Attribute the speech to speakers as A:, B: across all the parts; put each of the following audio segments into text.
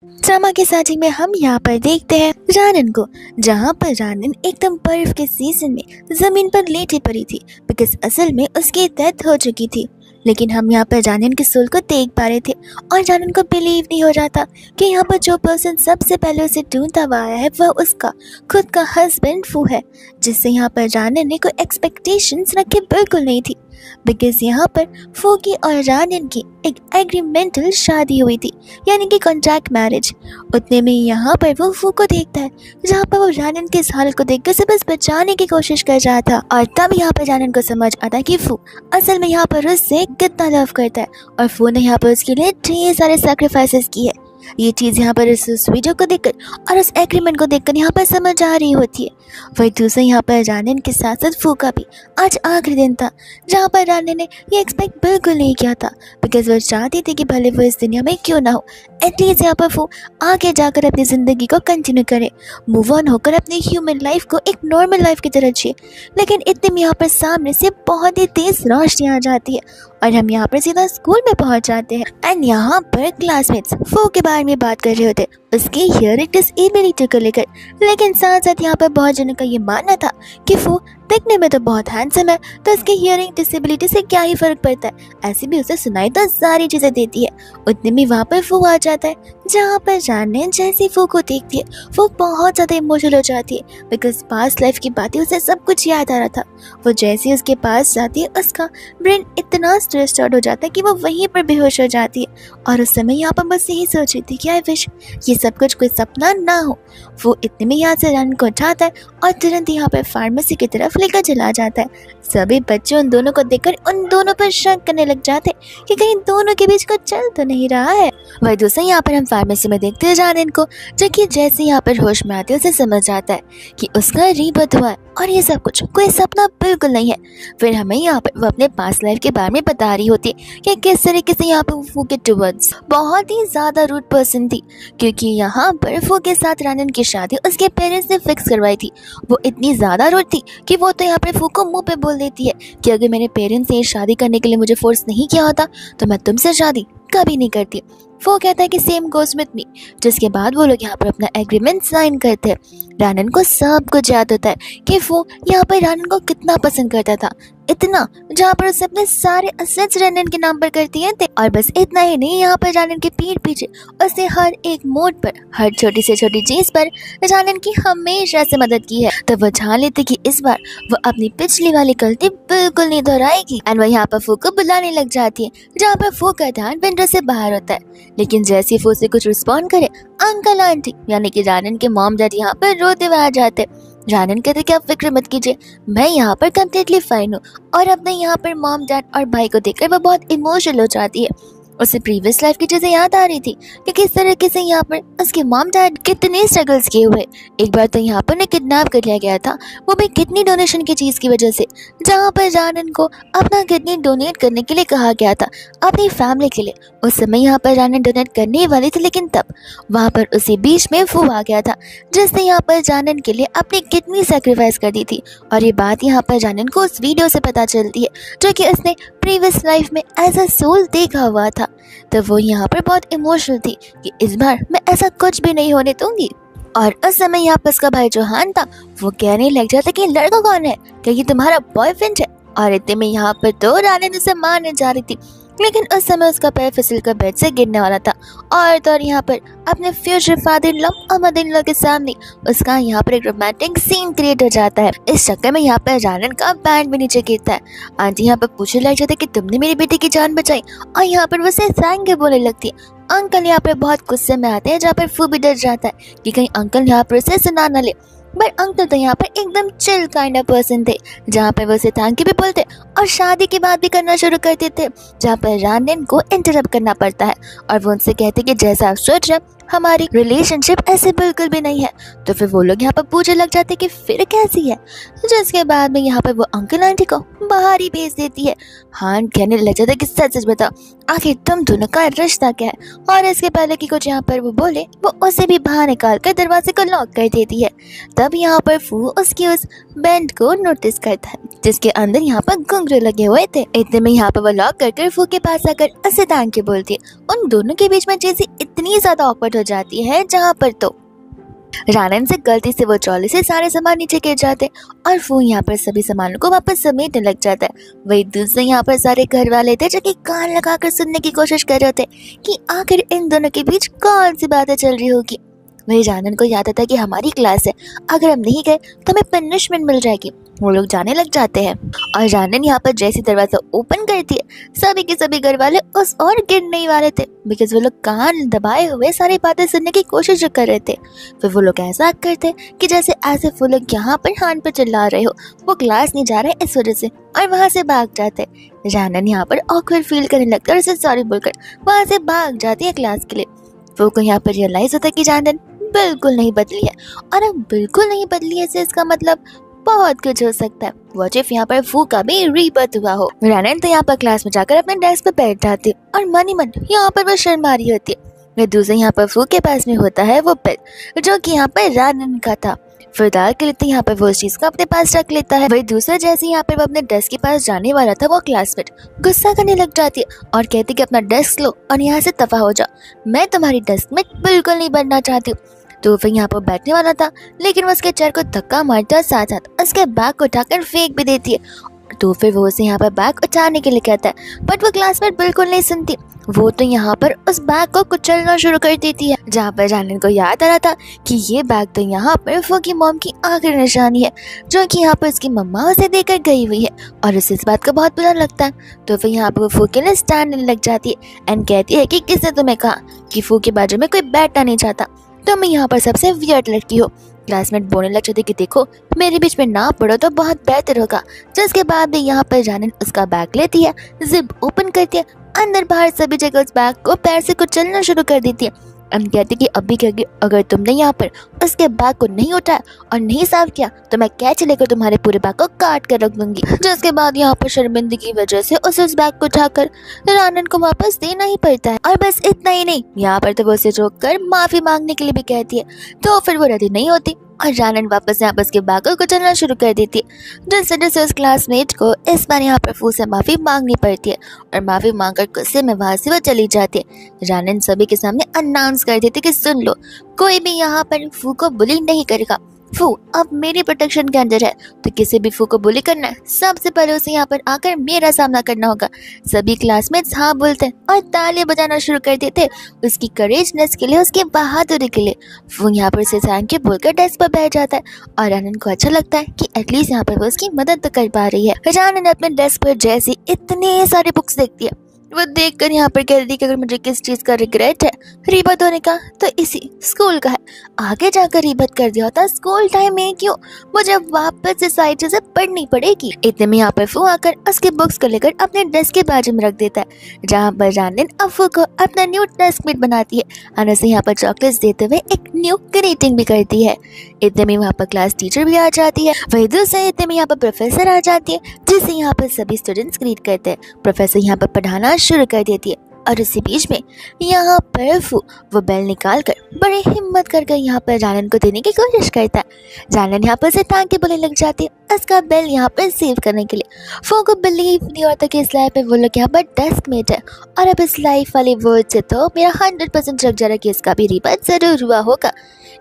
A: Drama की starting में हम यहाँ पर देखते हैं रानन को, जहाँ पर रानन एकदम बर्फ के सीजन में जमीन पर लेटी पड़ी थी बिकॉज असल में उसकी डेथ हो चुकी थी। लेकिन हम यहाँ पर रानन के सोल को देख पा रहे थे और रानन को बिलीव नहीं हो रहा था कि यहाँ पर जो पर्सन सबसे पहले उसे ढूंढता हुआ आया है वह उसका खुद का हस्बैंड फू है, जिससे यहाँ पर रानन ने कोई एक्सपेक्टेशंस रखे बिल्कुल नहीं थी बिकॉज यहाँ पर फू की और रानन की एक एग्रीमेंटल शादी हुई थी, यानी कि कॉन्ट्रैक्ट मैरिज। उतने में यहाँ पर वो फू को देखता है, जहाँ पर वो रानन के इस हालत को देखकर उसे बस बचाने की कोशिश कर रहा था। और तब यहाँ पर रानन को समझ आता है कि फू असल में यहाँ पर उससे कितना लव करता है और फू ने यहाँ पर उसके लिए ढेर सारे सैक्रिफाइसेस किए। ये चीज़ यहाँ पर इस वीडियो को देखकर और उस एग्रीमेंट को देखकर यहाँ पर समझ आ रही होती है। वही दूसरा यहाँ पर रानन के साथ साथ फू का भी आज आखिरी दिन था, जहाँ पर रानन ने ये एक्सपेक्ट बिल्कुल नहीं किया था बिकॉज वो चाहती थी कि भले वो इस दुनिया में क्यों ना हो, एटलीस्ट यहाँ पर फू आगे जाकर अपनी ज़िंदगी को कंटिन्यू करे, मूव ऑन होकर अपनी ह्यूमन लाइफ को एक नॉर्मल लाइफ की तरह जिए। लेकिन इतने में यहाँ पर सामने से बहुत ही तेज रोशनी आ जाती है और हम यहाँ पर सीधा स्कूल में पहुँच जाते हैं। एंड यहाँ पर क्लासमेट्स फू के बारे में बात कर रहे होते उसके हियरिंग डिसेबिलिटी को लेकर, लेकिन साथ साथ यहाँ पर बहुत जनों का ये मानना था कि फू दिखने में तो बहुत हैंडसम है, तो उसके हियरिंग डिसेबिलिटी से क्या ही फर्क पड़ता है, ऐसे भी उसे सुनाई तो सारी चीज़ें देती है। उतने में वहाँ पर फू आ जाता है, जहाँ पर रानन जैसे फू को देखती है वो बहुत ज़्यादा इमोशनल हो जाती है बिकॉज पास्ट लाइफ की बातें उसे सब कुछ याद आ रहा था। वो जैसे उसके पास जाती है उसका ब्रेन इतना स्ट्रेस्ड आउट हो जाता है कि वो वहीं पर बेहोश हो जाती है और उस समय यहाँ पर बस यही सोच रही थी कि आई विश ये सब कुछ कोई सपना ना हो। वो इतने में यहाँ से रानन को उठाता है और तुरंत यहाँ पर फार्मेसी की तरफ लेकर चला जाता है। सभी बच्चे उन दोनों को देखकर उन दोनों पर शक करने लग जाते कि कहीं दोनों के बीच कुछ चल तो नहीं रहा है। वही दूसरा यहाँ पर हम फार्मेसी में देखते हैं रानन को, जो कि जैसे यहाँ पर होश में आते उसे समझ आता है कि उसका रीबर्थ हुआ है और ये सब कुछ कोई सपना बिल्कुल नहीं है। फिर हमें यहाँ पर वो अपने पास्ट लाइफ के बारे में बता रही होती है कि किस तरीके से यहाँ पर फू के टुवर्ड्स बहुत ही ज़्यादा रूड पर्सन थी, क्योंकि यहाँ पर फू के साथ रानन की शादी उसके पेरेंट्स ने फिक्स करवाई थी। वो इतनी ज़्यादा रूड थी कि वो तो यहाँ पर फू को मुँह पे बोल देती है कि अगर मेरे पेरेंट्स ने शादी करने के लिए मुझे फोर्स नहीं किया होता तो मैं तुमसे शादी कभी नहीं करती। वो कहता है कि सेम गोस विथ मी, जिसके बाद वो लोग यहाँ पर अपना एग्रीमेंट साइन करते हैं। रानन को सब कुछ याद होता है कि वो यहाँ पर रानन को कितना पसंद करता था, इतना जहाँ पर उसे अपने सारे असेट्स रानन के नाम पर करती है थे। और बस इतना ही नहीं, यहाँ पर रानन के पीठ पीछे उसने हर एक मोड़ पर, हर छोटी से छोटी चीज पर रानन की हमेशा से मदद की है। तो वो जान लेते कि इस बार वो अपनी पिछली वाली गलती बिल्कुल नहीं दोहराएगी। एंड वह यहाँ पर फू को बुलाने लग जाती है, जहाँ पर फू का ध्यान विंडो से बाहर होता है। लेकिन जैसे ही फू से कुछ रिस्पॉन्ड करे, अंकल आंटी यानी कि रानन के मॉम डैड यहाँ पर रोते हुए आ जाते। रानन कहते कि आप फिक्र मत कीजिए, मैं यहाँ पर कम्प्लीटली फाइन हूँ। और अपने यहाँ पर मॉम डैड और भाई को देखकर वो बहुत इमोशनल हो जाती है। उसे प्रीवियस लाइफ की चीज़ें याद आ रही थी कि किस तरीके से यहाँ पर उसके मॉम डैड कितने स्ट्रगल्स किए हुए। एक बार तो यहाँ पर उन्हें किडनैप कर लिया गया था, वो भी किडनी डोनेशन की चीज़ की वजह से, जहाँ पर रानन को अपना किडनी डोनेट करने के लिए कहा गया था अपनी फैमिली के लिए। उस समय यहाँ पर रानन डोनेट करने वाली थी, लेकिन तब वहाँ पर उसी बीच में फू आ गया था, जिसने यहाँ पर रानन के लिए अपनी किडनी सेक्रीफाइस कर दी थी। और ये बात यहाँ पर रानन को उस वीडियो से पता चलती है, जो कि उसने प्रीवियस लाइफ में एज अ सोल देखा हुआ था। तो वो यहाँ पर बहुत इमोशनल थी कि इस बार मैं ऐसा कुछ भी नहीं होने दूंगी। और उस समय यहाँ पर उसका भाई जोहान था, वो कहने लग जाता कि लड़का कौन है, क्या ये तुम्हारा बॉयफ्रेंड है। और इतने में यहाँ पर तो रानन उसे मारने जा रही थी, लेकिन उस समय उसका पैर फिसल कर बेड से गिरने वाला था। और तो यहाँ पर अपने फ्यूचर फादर इन लॉ और मदर इन लॉ के सामने उसका यहाँ पर एक रोमांटिक सीन क्रिएट हो जाता है। इस चक्कर में यहाँ पर रानन का बैंड भी नीचे गिरता है। आंटी यहाँ पर पूछने लग जाता है कि तुमने मेरी बेटी की जान बचाई, और यहाँ पर वो उसे थैंक यू बोलने लगती है। अंकल यहाँ पर बहुत गुस्से में आते हैं, जहाँ पर फू भी डर जाता है कि कहीं अंकल यहाँ पर उसे सुना न ले। बट अंकल तो यहाँ पर एकदम चिल काइंड ऑफ पर्सन थे, जहाँ पर वो उसे थैंक यू भी बोलते और शादी की बात भी करना शुरू कर देते, जहाँ पर रानन को इंटरप्ट करना पड़ता है। और वो उनसे कहते कि जैसा आप सोच रहे हमारी रिलेशनशिप ऐसे बिल्कुल भी नहीं है। तो फिर वो लोग यहाँ पर पूछने लग जाते कि फिर कैसी है, जिसके बाद में यहाँ पर वो अंकल आंटी को बाहर ही भेज देती है। हाँ कहने लग जाता है कि सच सच बताओ आखिर तुम दोनों का रिश्ता क्या है। और इसके पहले कि कुछ यहाँ पर वो बोले, वो उसे भी बाहर निकाल कर दरवाजे को लॉक कर देती है। तब यहाँ पर फू उसकी उस बैंड को नोटिस करता है, जिसके अंदर यहाँ पर घुंघरू लगे हुए थे। इतने में यहाँ पर वो लॉक कर फू के पास आकर उसे थैंक यू बोलती है। उन दोनों के बीच में जैसे इतनी ज्यादा ऑकवर्ड हो जाती है, जहाँ पर तो रानन से गलती से वो ट्रॉली से सारे सामान नीचे गिर जाते और वो यहाँ पर सभी सामानों को वापस समेटने लग जाता है। वही दूसरे यहाँ पर सारे घर वाले थे जो कि कान लगाकर सुनने की कोशिश कर रहे थे कि आखिर इन दोनों के बीच कौन सी बातें चल रही होगी। वही रानन को याद आता कि हमारी क्लास है, अगर हम नहीं गए तो हमें पनिशमेंट मिल जाएगी। वो लोग जाने लग जाते हैं और रानन यहाँ पर जैसे दरवाजा ओपन करती है, सभी के सभी घर वाले उस और गिरने ही वाले थे, बिकॉज वो लोग कान दबाए हुए सारी बातें सुनने की कोशिश कर रहे थे। फिर वो लोग ऐसा करते कि जैसे ऐसे वो लोग यहाँ पर हान पर चिल्ला रहे हो, वो क्लास नहीं जा रहे इस वजह से, और वहाँ से भाग जाते। रानन यहाँ पर ऑकवर्ड फील करने लगता है और उसे सॉरी बोलकर वहाँ से भाग जाती है क्लास के लिए। वो को यहाँ पर रियलाइज होता है कि रानन बिल्कुल नहीं बदली है, और अब बिल्कुल नहीं बदली है से इसका मतलब बहुत कुछ हो सकता है। व्हाट इफ यहाँ पर फू का भी रीबर्थ हुआ हो। रानन तो यहाँ पर क्लास में जाकर अपने डेस्क पे बैठ जाती है और मन ही मन यहाँ पर वो शर्मा रही होती है। वह दूसरे यहाँ पर फू के पास में होता है वो पेन जो कि यहाँ पर रानन का था। फिलहाल के लिए यहाँ पर वो उस चीज को अपने पास रख लेता है। वही दूसरा जैसे यहाँ पर वो अपने डेस्क के पास जाने वाला था, वो क्लासमेट गुस्सा करने लग जाती है और कहती कि अपना डेस्क लो और यहाँ से दफा हो जाओ, मैं तुम्हारी डेस्क में बिल्कुल नहीं बनना चाहती हूँ। तो फिर यहाँ पर बैठने वाला था, लेकिन वो उसके चेयर को धक्का मारता है, साथ साथ उसके बैग को उठाकर फेंक भी देती है। तो फिर वो उसे यहाँ पर बैग उठाने के लिए कहता है, बट वो क्लासमेट बिल्कुल नहीं सुनती। वो तो यहाँ पर उस बैग को कुचलना शुरू कर देती है, जहाँ पर रानन को याद आ रहा था कि ये बैग तो यहाँ पर फू की मॉम की आखिरी निशानी है, जो कि यहाँ पर उसकी मम्मा उसे देकर गई हुई है, और उसे इस बात का बहुत बुरा लगता है। तो फिर यहाँ पर वो फू के लिए स्टैंड लेने लग जाती है एंड कहती है कि किसने तुम्हें कहा कि फू के बाजू में कोई बैठना नहीं चाहता, तो मैं यहाँ पर सबसे वियर्ड लड़की हो। क्लासमेट बोलने लग जाती कि देखो मेरे बीच में ना पड़ो तो बहुत बेहतर होगा। जिसके बाद भी यहाँ पर रानन उसका बैग लेती है, जिप ओपन करती है, अंदर बाहर सभी जगह उस बैग को पैर से कुचलना शुरू कर देती है। हम कहती कि अभी क्या, अगर तुमने यहाँ पर उसके बैग को नहीं उठाया और नहीं साफ किया तो मैं कैच लेकर तुम्हारे पूरे बैग को काट कर रख दूंगी। जिसके बाद यहाँ पर शर्मिंदगी की वजह से उस बैग को उठाकर रानन को वापस देना ही पड़ता है। और बस इतना ही नहीं, यहाँ पर तो वो उसे रोक कर माफी मांगने के लिए भी कहती है, तो फिर वो राजी नहीं होती और रानन वापस यहाँ पर उसके बैग को कुचलना शुरू कर देती है। जिस वजह से उस क्लासमेट को इस बार यहाँ पर फू से माफी मांगनी पड़ती है और माफी मांगकर गुस्से में वहां से वो चली जाती है। रानन सभी के सामने अनाउंस कर देती कि सुन लो, कोई भी यहाँ पर फू को बुली नहीं करेगा। फू अब मेरी प्रोटेक्शन के अंदर है, तो किसी भी फू को बुली करना है सबसे पहले उसे यहाँ पर आकर मेरा सामना करना होगा। सभी क्लासमेट्स हाँ बोलते और तालियां बजाना शुरू कर देते उसकी करेजनेस के लिए, उसकी बहादुरी के लिए। फू यहाँ पर उसे थैंक यू बोलकर डेस्क पर बैठ जाता है और रानन को अच्छा लगता है कि एटलीस्ट यहाँ पर वो उसकी मदद तो कर पा रही है। रानन अपने डेस्क पर जैसे इतने सारे बुक्स देखती है, वो देखकर यहाँ पर कह रही कि अगर मुझे किस चीज का रिग्रेट है रीबर्थ होने का तो इसी स्कूल का है। आगे जाकर रीबर्थ कर दिया होता, स्कूल टाइम में क्यों मुझे वापस से सारी चीजें पढ़नी पड़ेगी। इतने में यहाँ पर फू आकर उसके बुक्स को लेकर अपने डेस्क के बाजू में रख देता है, जहाँ पर रानन अफू को अपना न्यू डेस्कमेट बनाती है और उसे यहाँ पर चॉकलेट्स देते हुए एक न्यू ग्रीटिंग भी करती है। इतने में वहाँ पर क्लास टीचर भी आ जाती है। वही दूसरे इतने में यहाँ पर प्रोफेसर आ जाती है, जिसे यहाँ पर सभी स्टूडेंट्स ग्रीट करते हैं। प्रोफेसर यहाँ पर पढ़ाना शुरू कर देती है और इसी बीच में यहाँ पर फू वो बेल निकाल कर बड़ी हिम्मत कर यहाँ पर रानन को देने की कोशिश करता है। रानन यहाँ पर से टांग के बोलने लग जाती है उसका बेल यहाँ पर सेव करने के लिए। फू को बिलीव नहीं होता कि इस लाइफ में वो लोग यहाँ पर डेस्कमेट है, और अब इस लाइफ वाले वर्ड से तो मेरा 100% लग जा रहा कि इसका भी रीबर्थ जरूर हुआ होगा।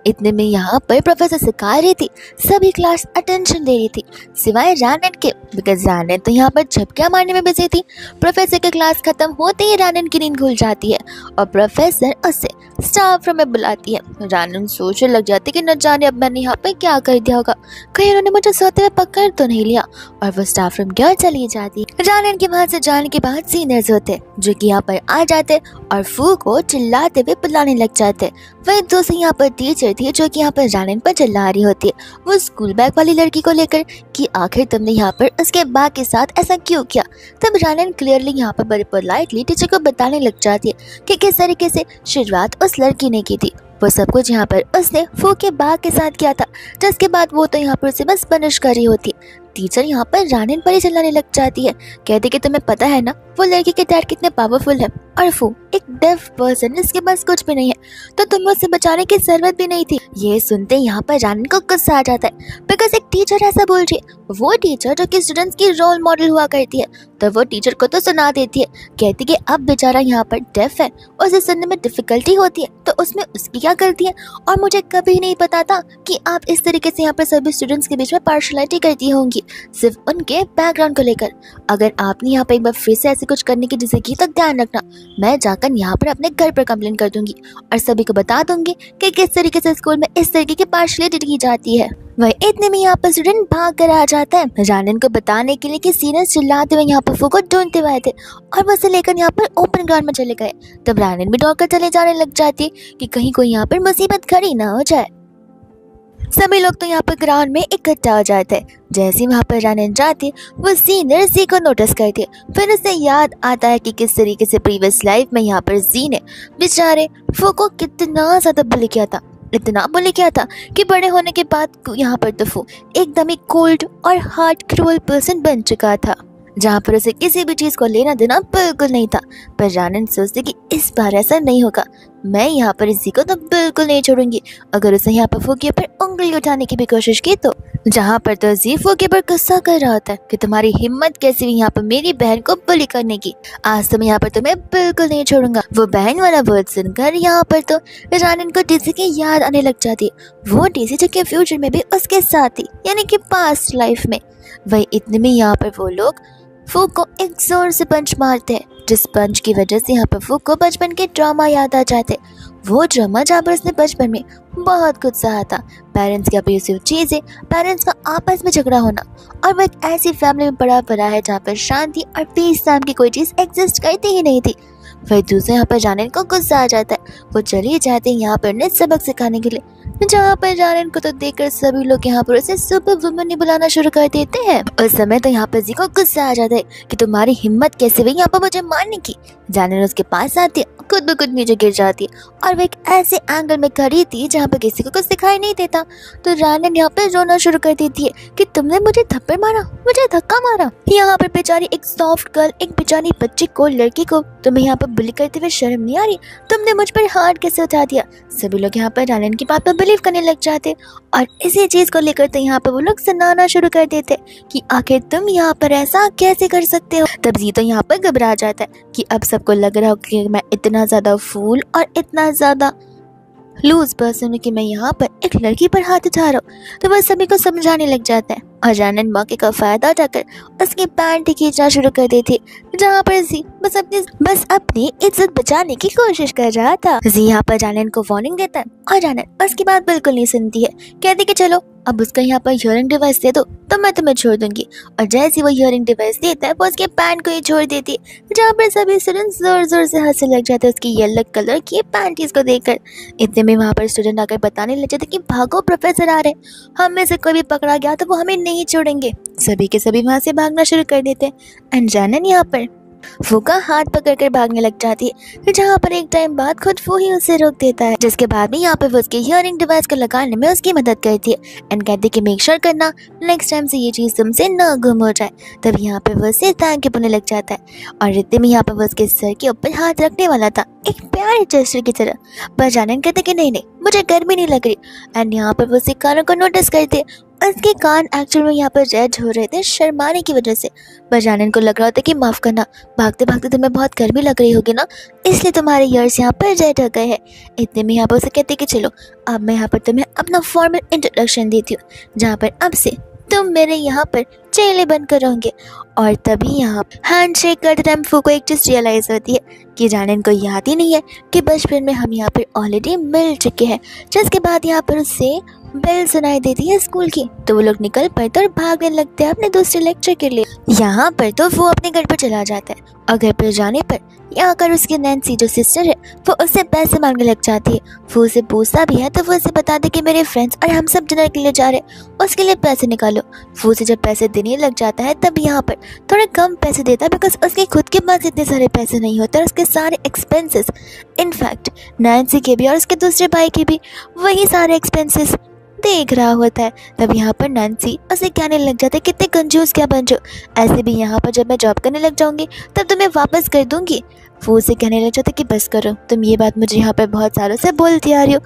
A: इतने में यहाँ पर प्रोफेसर सिखा रही थी, सभी क्लास अटेंशन दे रही थी सिवाय रानन के, बिकॉज रानन तो यहाँ पर झपकियाँ मारने में बिजी थी। प्रोफेसर की क्लास खत्म होते ही रानन की नींद खुल जाती है और प्रोफेसर उसे स्टाफ रूम में बुलाती है। रानन सोचने लग जाती कि न जाने अब मैंने यहाँ पर क्या कर दिया होगा, कहीं उन्होंने मुझे सोते हुए पकड़ तो नहीं लिया, और वो स्टाफ रूम क्यों चली जाती। रानन के वहां से जाने के बाद सीनियर्स होते जो कि यहाँ पर आ जाते और फू को चिल्लाते हुए बुलाने लग जाते। वही दूसरी यहाँ पर टीचर थी जो कि यहाँ पर रानन पर चिल्ला रही होती है, वो स्कूल बैग वाली लड़की को लेकर कि आखिर तुमने यहाँ पर उसके बैग के साथ ऐसा क्यों किया। तब रानन क्लियरली यहाँ पर बड़े पोलाइटली टीचर को बताने लग जाती है कि किस तरीके से शुरुआत उस लड़की ने की थी। वो सब कुछ यहाँ पर उसने फू के बैग के साथ किया था, जिसके बाद वो तो यहाँ पर उसे बस पनिश कर रही होती। टीचर यहाँ पर रानन पर ही चिल्लाने लग जाती है। कहती कि तुम्हें पता है ना वो लड़की के डैड कितने पावरफुल है, और वो एक डेफ पर्सन जिसके पास कुछ भी नहीं है, तो तुम्हें उससे बचाने की जरूरत भी नहीं थी। ये सुनते यहाँ पर रानन को गुस्सा आ जाता है बिकॉज एक टीचर ऐसा बोल रही है। वो टीचर जो कि स्टूडेंट्स की रोल मॉडल हुआ करती है, तो वो टीचर को तो सुना देती है। कहती कि अब बेचारा यहाँ पर डेफ है, उसे सुनने में डिफिकल्टी होती है, तो उसमें उसकी क्या गलती है, और मुझे कभी नहीं पता था कि आप इस तरीके से यहाँ पर सभी स्टूडेंट्स के बीच में पार्शलिटी करती होंगी सिर्फ उनके बैकग्राउंड को लेकर। अगर आपने यहाँ पर एक बार फिर से ऐसे कुछ करने की जिसे की तो ध्यान रखना, मैं जाकर यहाँ पर अपने घर पर कंप्लेन कर दूंगी और सभी को बता दूंगी कि किस तरीके से स्कूल में इस तरीके की पार्शलिटी की जाती है। वह इतने में यहाँ पर स्टूडेंट भाग कर आ जाता है रानन को बताने के लिए कि सीनियर्स चिल्लाते हुए यहाँ पर फू को ढूंढते हुए आए थे और वह लेकर यहाँ पर ओपन ग्राउंड में चले गए। तब रानन भी दौड़कर चले जाने लग जाती है कि कहीं कोई यहाँ पर मुसीबत खड़ी ना हो जाए। सभी लोग तो यहाँ पर ग्राउंड में इकट्ठा हो जाते हैं। जैसे ही वहाँ पर रानन जाती वो सीनियर जी को नोटिस करती है। फिर उसे याद आता है कि किस तरीके से प्रीवियस लाइफ में यहाँ पर जी ने बेचारे फू को कितना ज्यादा बुली किया था, इतना बुली किया था कि बड़े होने के बाद यहाँ पर तो फू एकदम ही कोल्ड और हार्ड क्रूअल पर्सन बन चुका था, जहाँ पर उसे किसी भी चीज को लेना देना बिल्कुल नहीं था। पर रानन सोचती कि इस बार ऐसा नहीं होगा, मैं यहाँ पर इसी को तो बिल्कुल नहीं छोड़ूंगी। अगर उसने यहाँ पर फू के ऊपर उंगली उठाने की भी कोशिश की तो जहाँ पर तो जी फू के ऊपर गुस्सा कर रहा होता है कि तुम्हारी हिम्मत कैसी हुई यहाँ पर मेरी बहन को बुली करने की, आज तो मैं यहाँ पर तुम्हें बिल्कुल नहीं छोड़ूंगा। वो बहन वाला वर्ड सुनकर यहाँ पर तो रानन को डीसी की याद आने लग जाती है। वो डीसी जो कि फ्यूचर में भी उसके साथ थी, यानी कि पास्ट लाइफ में। वही इतने में यहाँ पर वो लोग फू को एक जोर से पंच मारते हैं, जिस पंच की वजह से यहाँ पर फू को बचपन के ड्रामा याद आ जाते। वो ड्रामा जहाँ पर उसने बचपन में बहुत कुछ सहा था, पेरेंट्स की अब्यूसिव चीजें, पेरेंट्स का आपस में झगड़ा होना, और वो एक ऐसी फैमिली में पड़ा पड़ा है जहाँ पर शांति और पीस नाम की कोई चीज एग्जिस्ट करती ही नहीं थी। वही दूसरे यहाँ पर रानन को गुस्सा आ जाता है। वो चली जाती है यहाँ पर उन्हें सबक सिखाने के लिए, जहाँ पर रानन को तो देखकर सभी लोग यहाँ पर उसे सुपर वुमन ही बुलाना शुरू कर देते हैं। उस समय तो यहाँ पर जी को गुस्सा आ जाता है कि तुम्हारी हिम्मत कैसे हुई यहाँ पर मुझे मारने की। रानन उसके पास आती है, खुद ब खुद नीचे गिर जाती है, और वो एक ऐसे एंगल में खड़ी थी जहाँ पर किसी को कुछ दिखाई नहीं देता। तो रानन यहाँ पर रोना शुरू कर देती है कि तुमने मुझे थप्पड़ मारा, मुझे धक्का मारा। यहाँ पर बेचारी एक सॉफ्ट गर्ल, एक बेचारी बच्ची को, लड़की को तुम्हें यहाँ पर बुली करते हुए शर्म नहीं आ रही? तुमने मुझ पर हाथ कैसे उठा दिया? सभी लोग यहाँ पर रानन की बात पर बिलीव करने लग जाते, और इसी चीज को लेकर तो यहाँ पर वो लोग सुनाना शुरू कर देते कि आखिर तुम यहाँ पर ऐसा कैसे कर सकते हो। तब जी तो यहाँ पर घबरा जाता है कि अब सबको लग रहा हो कि मैं इतना ज्यादा फूल और इतना ज्यादा लूज पर्सन हूँ कि मैं यहाँ पर एक लड़की पर हाथ उठा रहा हूँ। तो वह सभी को समझाने लग जाता है, और रानन मौके का फायदा उठाकर उसकी पैंट खींचना शुरू कर देती, जहाँ पर जी बस अपनी इज्जत बचाने की कोशिश कर रहा था। जी यहाँ पर रानन को वार्निंग देता है, और रानन उसकी बात बिल्कुल नहीं सुनती है। कहती कि चलो अब उसका यहाँ पर हियरिंग डिवाइस दे दो तो मैं तुम्हें छोड़ दूंगी। और जैसे वो हियरिंग डिवाइस देता है वो उसके पैंट को ही छोड़ देती है, जहाँ पर सभी स्टूडेंट्स जोर जोर से हंसने लग जाते हैं उसकी येलो कलर की पैंटीज को देखकर। इतने में वहाँ पर स्टूडेंट आकर बताने लग जाते कि भागो, प्रोफेसर आ रहे, हम में से कोई भी पकड़ा गया तो वो हमें नहीं छोड़ेंगे। सभी के सभी वहाँ से भागना शुरू कर देते हैं, एंड रानन यहाँ पर फू का हाथ पकड़कर भागने लग जाती है, जहाँ पर एक टाइम बाद खुद फू ही उसे रोक देता है, जिसके बाद भी यहाँ पर वो उसके हियरिंग डिवाइस को लगाने में उसकी मदद करती है, एंड कहती है कि मेक श्योर करना नेक्स्ट टाइम से ये चीज तुमसे ना गुम हो जाए। तब यहाँ पर वो उसे थैंक यू बोलने लग जाता है, और रिद्धिम यहाँ पर वो उसके सर के ऊपर हाथ रखने वाला था एक प्यारे जेस्चर की तरह, पर रानन कहते कि नहीं मुझे गर्मी नहीं लग रही। एंड यहाँ पर वो उसके कानों को नोटिस करते, उसके कान एक्चुअल में यहाँ पर रेड हो रहे थे शर्माने की वजह से। पर रानन को लग रहा होता कि माफ करना, भागते भागते तुम्हें बहुत गर्मी लग रही होगी ना, इसलिए तुम्हारे ईयर्स यहाँ पर रेड हो गए हैं। इतने में यहाँ पर उसे कहते कि चलो अब मैं यहाँ पर तुम्हें अपना फॉर्मल इंट्रोडक्शन देती हूँ, जहाँ पर अब से तुम मेरे यहाँ पर चेले बनकर रहोगे। और तभी यहाँ हैंड शेक करते टाइम फू को एक चीज रियलाइज होती है कि रानन को याद ही नहीं है कि बचपन में हम यहाँ पर ऑलरेडी मिल चुके हैं। जिसके बाद यहाँ पर उससे बेल सुनाई देती है स्कूल की, तो वो लोग निकल पड़ते और भागने लगते हैं अपने दूसरे लेक्चर के लिए। यहाँ पर तो वो अपने घर पर चला जाता है, और घर पर जाने पर यहाँ कर उसकी नैन्सी जो सिस्टर है वो उससे पैसे मांगने लग जाती है। वो उसे पूछता भी है तो वो उसे बता दे कि मेरे फ्रेंड्स और हम सब डिनर के लिए जा रहे हैं, उसके लिए पैसे निकालो। वो उसे जब पैसे देने लग जाता है तब यहाँ पर थोड़े कम पैसे देता है, बिकॉज उसके खुद के पास इतने सारे पैसे नहीं होते, और उसके सारे एक्सपेंसेस, इनफैक्ट नैन्सी के भी और उसके दूसरे भाई के भी वही सारे एक्सपेंसेस देख रहा होता है। तब यहाँ पर नैन्सी उसे कहने लग जाता है, कितने कंजूस क्या बन जाओ, ऐसे भी यहाँ पर जब मैं जॉब करने लग जाऊंगी तब तुम्हें वापस कर दूंगी। वो उसे कहने लग जाता है कि बस करो, तुम ये बात मुझे यहाँ पर बहुत सालों से बोलती आ रही हो।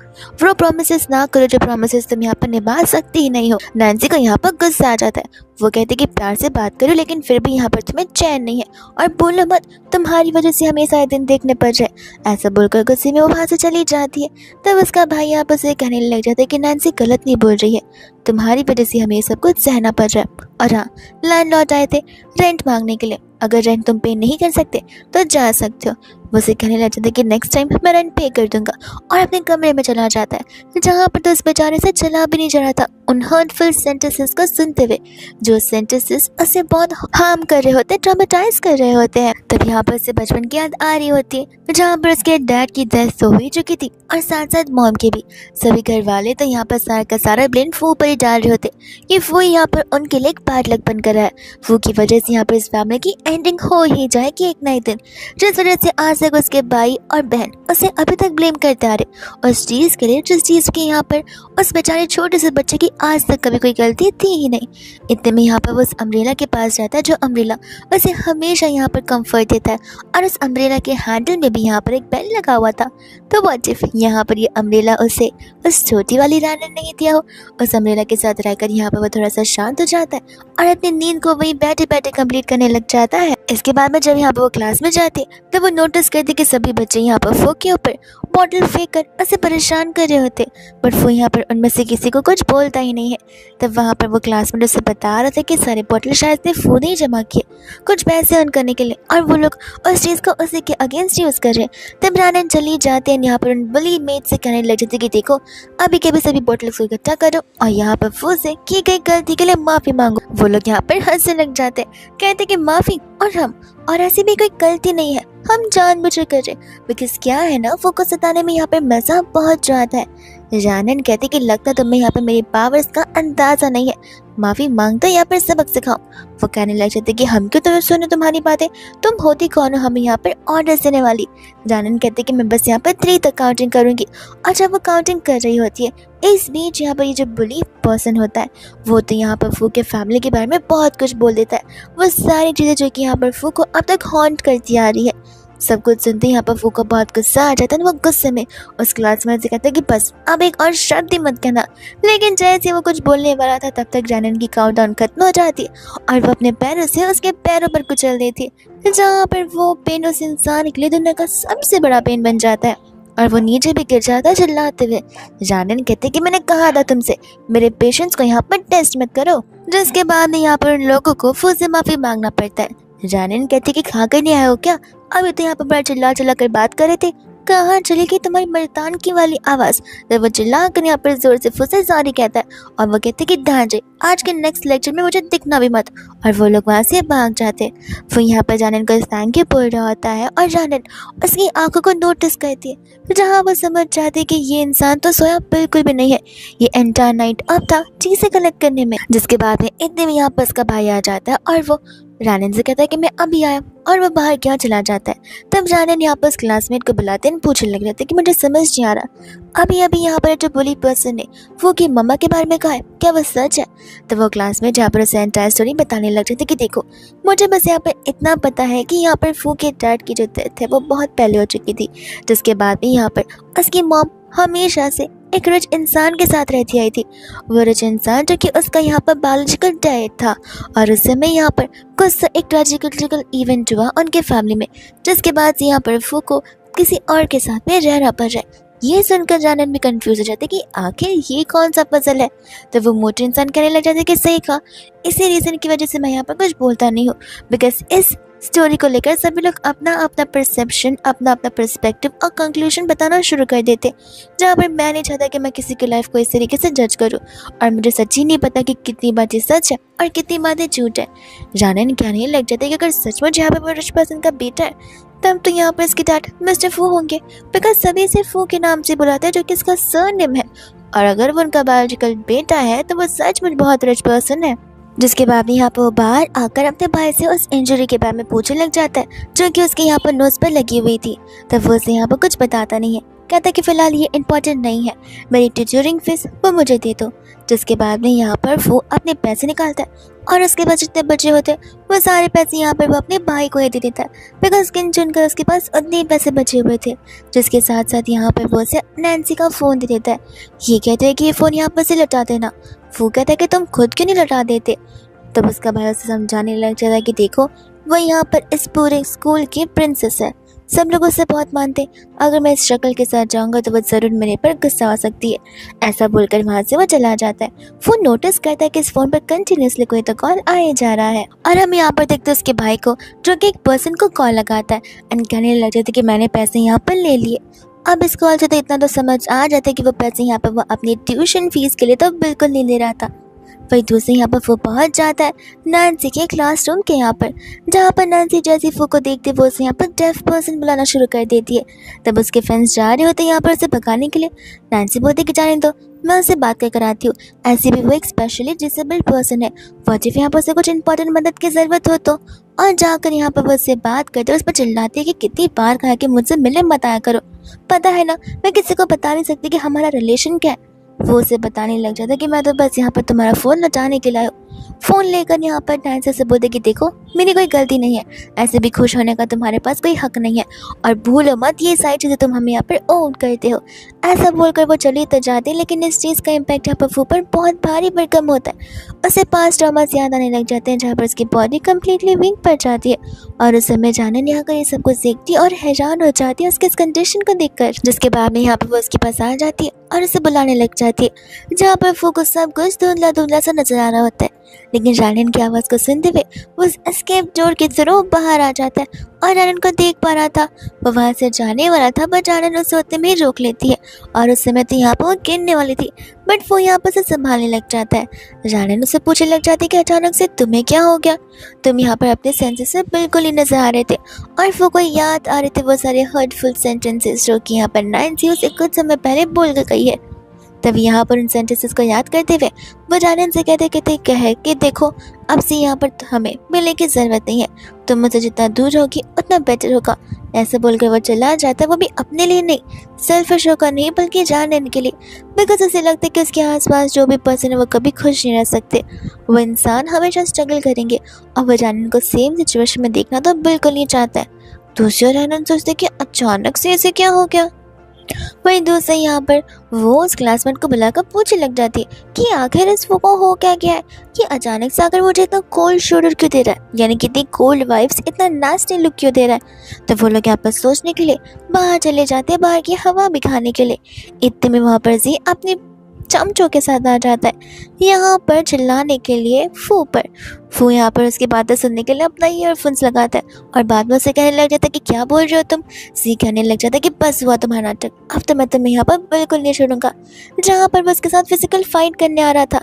A: वो प्रोमिस ना करो जो प्रोमिस तुम यहाँ पर निभा सकती ही नहीं हो। नैन्सी को यहाँ पर गुस्सा आ जाता है। वो कहते कि प्यार से बात करो, लेकिन फिर भी यहाँ पर तुम्हें चैन नहीं है, और बोलो मत, तुम्हारी वजह से हमें सारे दिन देखने पड़ जाए। ऐसा बोलकर गुस्से में वो वहाँ से चली जाती है। तब उसका भाई यहाँ पर उसे कहने लग जाता है कि नैन्सी गलत नहीं बोल रही है, तुम्हारी वजह से हमें ये सब कुछ सहना पड़ रहा है। और हाँ, लैंडलॉर्ड आए थे रेंट मांगने के लिए, अगर रेंट तुम पे नहीं कर सकते तो जा सकते हो। वो उसे कहने लग जाता है कि नेक्स्ट टाइम मैं रेंट पे कर दूंगा, और अपने कमरे में चला जाता है, जहाँ पर तो उस बेचारे से चला भी नहीं जा रहा था उन हर्टफुल सेंटेंसेस को सुनते हुए, जो सेंटेंसेस उसे बहुत हार्म कर रहे होते, ट्रॉमेटाइज कर रहे होते हैं। तब यहाँ पर उसे बचपन की याद आ रही होती है, जहाँ पर उसके डैड की डेथ हो ही चुकी थी, और साथ साथ मॉम की भी। सभी घर वाले तो यहाँ पर सारा का सारा ब्लेम फू पर ही डाल रहे होते कि वो यहाँ पर उनके लिए एक बैड लक बनकर रहा है। फू की वजह से यहाँ पर इस फैमिली की एंडिंग हो ही जाएगी एक ना एक दिन, जिस वजह से आज तक उसके भाई और बहन उसे अभी तक ब्लेम करते आ रहे उस चीज़ के लिए, जिस चीज़ की यहाँ पर उस बेचारे छोटे से बच्चे की आज तक कभी कोई गलती थी ही नहीं। इतने में यहाँ पर वो उस अम्ब्रेला के पास जाता है, जो अम्ब्रेला उसे हमेशा यहाँ पर कंफर्ट देता है, और उस अम्ब्रेला के हैंडल में भी यहाँ पर एक बेल लगा हुआ था। तो व्हाट इफ यहाँ पर ये अम्ब्रेला उसे उस छोटी वाली रानी ने नहीं दिया हो। उस अम्ब्रेला के साथ रहकर यहाँ पर वो थोड़ा सा शांत हो जाता है, और अपनी नींद को वही बैठे बैठे कंप्लीट करने लग जाता है। इसके बाद में जब यहाँ पर वो क्लास में जाते तब वो नोटिस करते कि सभी बच्चे यहाँ पर फो के ऊपर बॉटल फेंक कर उसे परेशान कर रहे होते, बट वो यहाँ पर उनमें से किसी को कुछ बोलता ही नहीं है। तब वहाँ पर वो क्लासमेट उसे बता रहा था कि सारे बॉटल शायद ने फूड ही जमा किए कुछ पैसे अर्न करने के लिए, और वो लोग उस चीज़ को उसी के अगेंस्ट यूज़ कर रहे हैं। तब रानन चली जाते हैं यहाँ पर उन बली मेट से कहने लग जाती कि देखो, अभी के भी सभी बॉटल्स को इकट्ठा करो और यहाँ पर फू से की गई गलती के लिए माफ़ी मांगो। वो लोग यहाँ पर हंसने लग जाते हैं, कहते कि माफ़ी और हम, और ऐसी भी कोई गलती नहीं है, हम जानबूझकर कर रहे, बिकॉज क्या है ना, वो को सताने में यहाँ पे मज़ा बहुत ज़्यादा है। रानन कहते कि लगता तुम्हें यहाँ पे मेरी पावर्स का अंदाज़ा नहीं है, माफ़ी मांगता यहाँ पर सबक सिखाओ। वो कहने लग जाते कि हम क्यों तुम्हें सुने तुम्हारी बातें, तुम होती कौन हो हमें यहाँ पर ऑर्डर देने वाली। रानन कहते कि मैं बस यहाँ पर 3 तक काउंटिंग करूँगी, और जब वो काउंटिंग कर रही होती है, इस बीच यहाँ पर ये जो बुली पर्सन होता है वो तो यहाँ पर फू के फैमिली के बारे में बहुत कुछ बोल देता है, वो सारी चीज़ें जो कि यहाँ पर फू को अब तक हॉन्ट करती आ रही है। सब कुछ सुनते यहाँ पर फू को बहुत गुस्सा आ जाता है। वो गुस्से में उस क्लासमेट से कहता है कि बस अब एक और शब्द ही मत कहना, लेकिन जैसे वो कुछ बोलने वाला था तब तक जानन की काउंटडाउन खत्म हो जाती है, और वो अपने पैरों से उसके पैरों पर कुचल देती है, जहाँ पर वो पेन उस इंसान के लिए दुनिया का सबसे बड़ा पेन बन जाता है, और वो नीचे भी गिर जाता है चिल्लाते हुए। जानन कहते कि मैंने कहा था तुमसे मेरे पेशेंस को यहाँ पर टेस्ट मत करो, जिसके बाद यहाँ पर उन लोगों को फू से माफ़ी मांगना पड़ता है। जानन कहती कि खा कर नहीं आए हो क्या, अभी तो यहाँ पर बड़ा चिल्ला चिल्ला कर बात कर रहे थे, कहाँ चली गई तुम्हारी मर्दान की वाली आवाज़। जब वो चिल्ला कर यहाँ पर जोर से फुसे सॉरी कहता है, और वो कहते कि ढांचे आज के नेक्स्ट लेक्चर में मुझे दिखना भी मत, और वो लोग वहाँ से भाग जाते हैं। वो यहाँ पर जानन को थैंक यू बोल रहा होता है, और जानन उसकी आंखों को नोटिस करती है, जहाँ वो समझ जाती है कि ये इंसान तो सोया बिल्कुल भी नहीं है, ये एंटायर नाइट अब था चीज़ें कलेक्ट करने में। जिसके बाद में इतने में यहाँ पर उसका भाई आ जाता है, और वो रानन से कहता है कि मैं अभी आया, और वो बाहर क्या चला जाता है। तब रानन यहाँ पर उस क्लासमेट को बुलाते हैं, पूछने लग जाते हैं कि मुझे समझ नहीं आ रहा, अभी अभी यहाँ पर जो बुली पर्सन ने वो की मम्मा के बारे में कहा है, क्या वो सच है। तो वो क्लासमेट यहाँ पर उसे एंटायर स्टोरी बताने लग जाते कि देखो, मुझे बस यहाँ पर इतना पता है कि यहाँ पर फू के डैड की जो डेथ है वो बहुत पहले हो चुकी थी, जिसके बाद में यहाँ पर उसकी मॉम हमेशा से एक रिच इंसान के साथ रहती आई थी। वो रिच इंसान जो कि उसका यहाँ पर बायोलॉजिकल डैड था, और उस समय यहाँ पर कुछ एक ट्रेजिकल इवेंट हुआ उनके फैमिली में, जिसके बाद से यहाँ पर फू को किसी और के साथ में रहना पड़ रहा है। ये सुनकर जानन भी कंफ्यूज हो जाते कि आखिर ये कौन सा पजल है। तो वो मोटे इंसान कहने लग जाते कि सही कहा, इसी रीज़न की वजह से मैं यहाँ पर कुछ बोलता नहीं हूँ, बिकॉज इस स्टोरी को लेकर सभी लोग अपना अपना परसेप्शन, अपना अपना पर्सपेक्टिव और कंक्लूजन बताना शुरू कर देते, जहाँ पर मैं नहीं चाहता कि मैं किसी की लाइफ को इस तरीके से जज करूँ, और मुझे सच्ची नहीं पता कि कितनी बातें सच है और कितनी बातें झूठ है। जानन कहने लग जाते कि अगर सचमुच यहाँ पर रिच पर्सन का बेटा है, तब तो यहाँ पर इसके डैड मिस्टर फू होंगे, बिकॉज सभी इसे फू के नाम से बुलाते हैं, जो कि इसका सरनेम है, और अगर वो उनका बायोलॉजिकल बेटा है तो वो सचमुच बहुत रिच पर्सन है। जिसके बाद यहाँ पर वो बाहर आकर अपने भाई से उस इंजरी के बारे में पूछने लग जाता है, जो कि उसके यहाँ पर नोज पर लगी हुई थी। तब वो उसे यहाँ पर कुछ बताता नहीं है, कहता है कि फ़िलहाल ये इम्पोर्टेंट नहीं है, मेरी ट्यूटरिंग फीस वो मुझे दे दो। जिसके बाद में यहाँ पर वो अपने पैसे निकालता है और उसके बाद जितने बचे होते हैं वो सारे पैसे यहाँ पर वो अपने भाई को ही दे देता है, बिकॉज गिन चुन कर उसके पास उतने ही पैसे बचे हुए थे। जिसके साथ साथ यहाँ पर वो उसे नैन्सी का फ़ोन दे देता है। ये कहते हैं कि ये फ़ोन यहाँ पर से लौटा देना। वो कहता है कि तुम खुद क्यों नहीं लौटा देते। तब उसका भाई उसे समझाने लग जाता है कि देखो वो यहाँ पर इस पूरे स्कूल की प्रिंसेस है, सब लोग उससे बहुत मानते, अगर मैं इस शक्ल के साथ जाऊंगा तो वो ज़रूर मेरे पर गुस्सा आ सकती है। ऐसा बोलकर वहाँ से वो चला जाता है। वो नोटिस करता है कि इस फ़ोन पर कंटिन्यूसली कोई तो कॉल आए जा रहा है और हम यहाँ पर देखते हैं उसके भाई को जो कि एक पर्सन को कॉल लगाता है एंड कहने लग जाता है कि मैंने पैसे यहाँ पर ले लिए। अब इस कॉल से तो इतना तो समझ आ जाता है कि वो पैसे यहाँ पर वो अपनी ट्यूशन फीस के लिए तो बिल्कुल नहीं ले रहा था। वही दूसरे यहाँ पर वो पहुंच जाता है नैन्सी के क्लासरूम के यहाँ पर, जहाँ पर नैन्सी जैसी फू को देखते वो उसे यहाँ पर डेफ पर्सन बुलाना शुरू कर देती है। तब उसके फ्रेंड्स जा रहे होते हैं यहाँ पर उसे भगाने के लिए। नैन्सी बोलती कि जाने दो, मैं उसे बात कर कराती हूँ, ऐसे भी वो एक स्पेशली डिसेबल्ड पर्सन है, व्हाट इफ यहाँ पर उसे कुछ इंपॉर्टेंट मदद की ज़रूरत हो तो। और जाकर यहाँ पर वो उससे बात करते उस पर चिल्लाती है कि कितनी बार कहा कि मुझसे मिलने मत आया करो, पता है ना मैं किसी को बता नहीं सकती कि हमारा रिलेशन क्या है। वो उसे बताने लग जाता है कि मैं तो बस यहाँ पर तुम्हारा फ़ोन लौटाने के लिए आया हूँ। फ़ोन लेकर यहाँ पर नैन्सी से बोलते कि देखो मेरी कोई गलती नहीं है, ऐसे भी खुश होने का तुम्हारे पास कोई हक नहीं है और भूलो मत ये सारी चीज़ें तुम हमें यहाँ पर ओन करते हो। ऐसा बोलकर वो चली तो जाती है, लेकिन इस चीज़ का इम्पैक्ट यहाँ पर वो पर बहुत भारी भरकम होता है। उसे पास्ट ट्रॉमास याद आने लग जाते हैं जहाँ पर उसकी बॉडी कम्प्लीटली वीक पड़ जाती है और उस समय जानन यहाँ कर ये सब कुछ देखती है और हैरान हो जाती है उसके इस कंडीशन को देखकर। जिसके बाद में यहाँ पर वो उसके पास आ जाती है और उसे बुलाने लग जाती है, जहाँ पर फू को सब कुछ धुंधला धुंधला सा नजर आ रहा होता है। लेकिन जानन की आवाज़ को सुनते हुए वो एस्केप डोर के थ्रू बाहर आ जाता है और जानन को देख पा रहा था। वो वहाँ से जाने वाला था बट जानन उसे उतने में रोक लेती है और उस समय तो यहाँ पर वो गिरने वाली थी बट वो यहाँ पर से संभालने लग जाता है। जानन उसे पूछने लग जाती है कि अचानक से तुम्हें क्या हो गया, तुम यहाँ पर अपने सेंसेस से बिल्कुल ही नजर आ रहे थे और वो को याद आ रहे थे वो सारे हर्टफुल सेंटेंसेस जो कि यहाँ पर नैन्सी उसे कुछ समय पहले बोल कर गई है। तभी यहाँ पर उन सेंटेंसेस को याद करते हुए वो जानन से कहते कहे कि देखो अब से यहाँ पर हमें मिलने की ज़रूरत नहीं है, तुम मुझसे जितना दूर होगी उतना बेटर होगा। ऐसे बोलकर वो चला जाता है, वो भी अपने लिए नहीं, सेल्फिश होकर नहीं बल्कि जानन के लिए, बिकॉज उसे लगता है कि उसके आसपास जो भी पर्सन है वो कभी खुश नहीं रह सकते, वो इंसान हमेशा स्ट्रगल करेंगे और वो जानन को सेम सिचुएशन में देखना तो बिल्कुल नहीं चाहता है। दूसरी ओर जानन सोचते कि अचानक से ऐसे क्या हो गया। वहीं दूसरे यहाँ पर वो उस क्लासमेट को बुलाकर पूछने लग जाती है कि आखिर इस वो को हो क्या गया है कि अचानक से आकर मुझे इतना कोल्ड शोल्डर क्यों दे रहा है, यानी कि इतनी कोल्ड वाइब्स, इतना नास्टी लुक क्यों दे रहा है। तो वो लोग यहाँ पर सोचने के लिए बाहर चले जाते हैं, बाहर की हवा भी खाने के लिए। इतने में वहाँ पर जी अपनी चमचों के साथ आ जाता है यहाँ पर चिल्लाने के लिए फू पर। फू यहाँ पर उसकी बातें सुनने के लिए अपना ईयरफोन्स लगाता है और बाद में उसे कहने लग जाता है कि क्या बोल रहे हो तुम। सी कहने लग जाता है कि बस हुआ तुम्हारा नाटक, अब तो मैं तुम्हें यहाँ पर बिल्कुल नहीं छोड़ूंगा। जहाँ पर वो उसके साथ फिजिकल फाइट करने आ रहा था,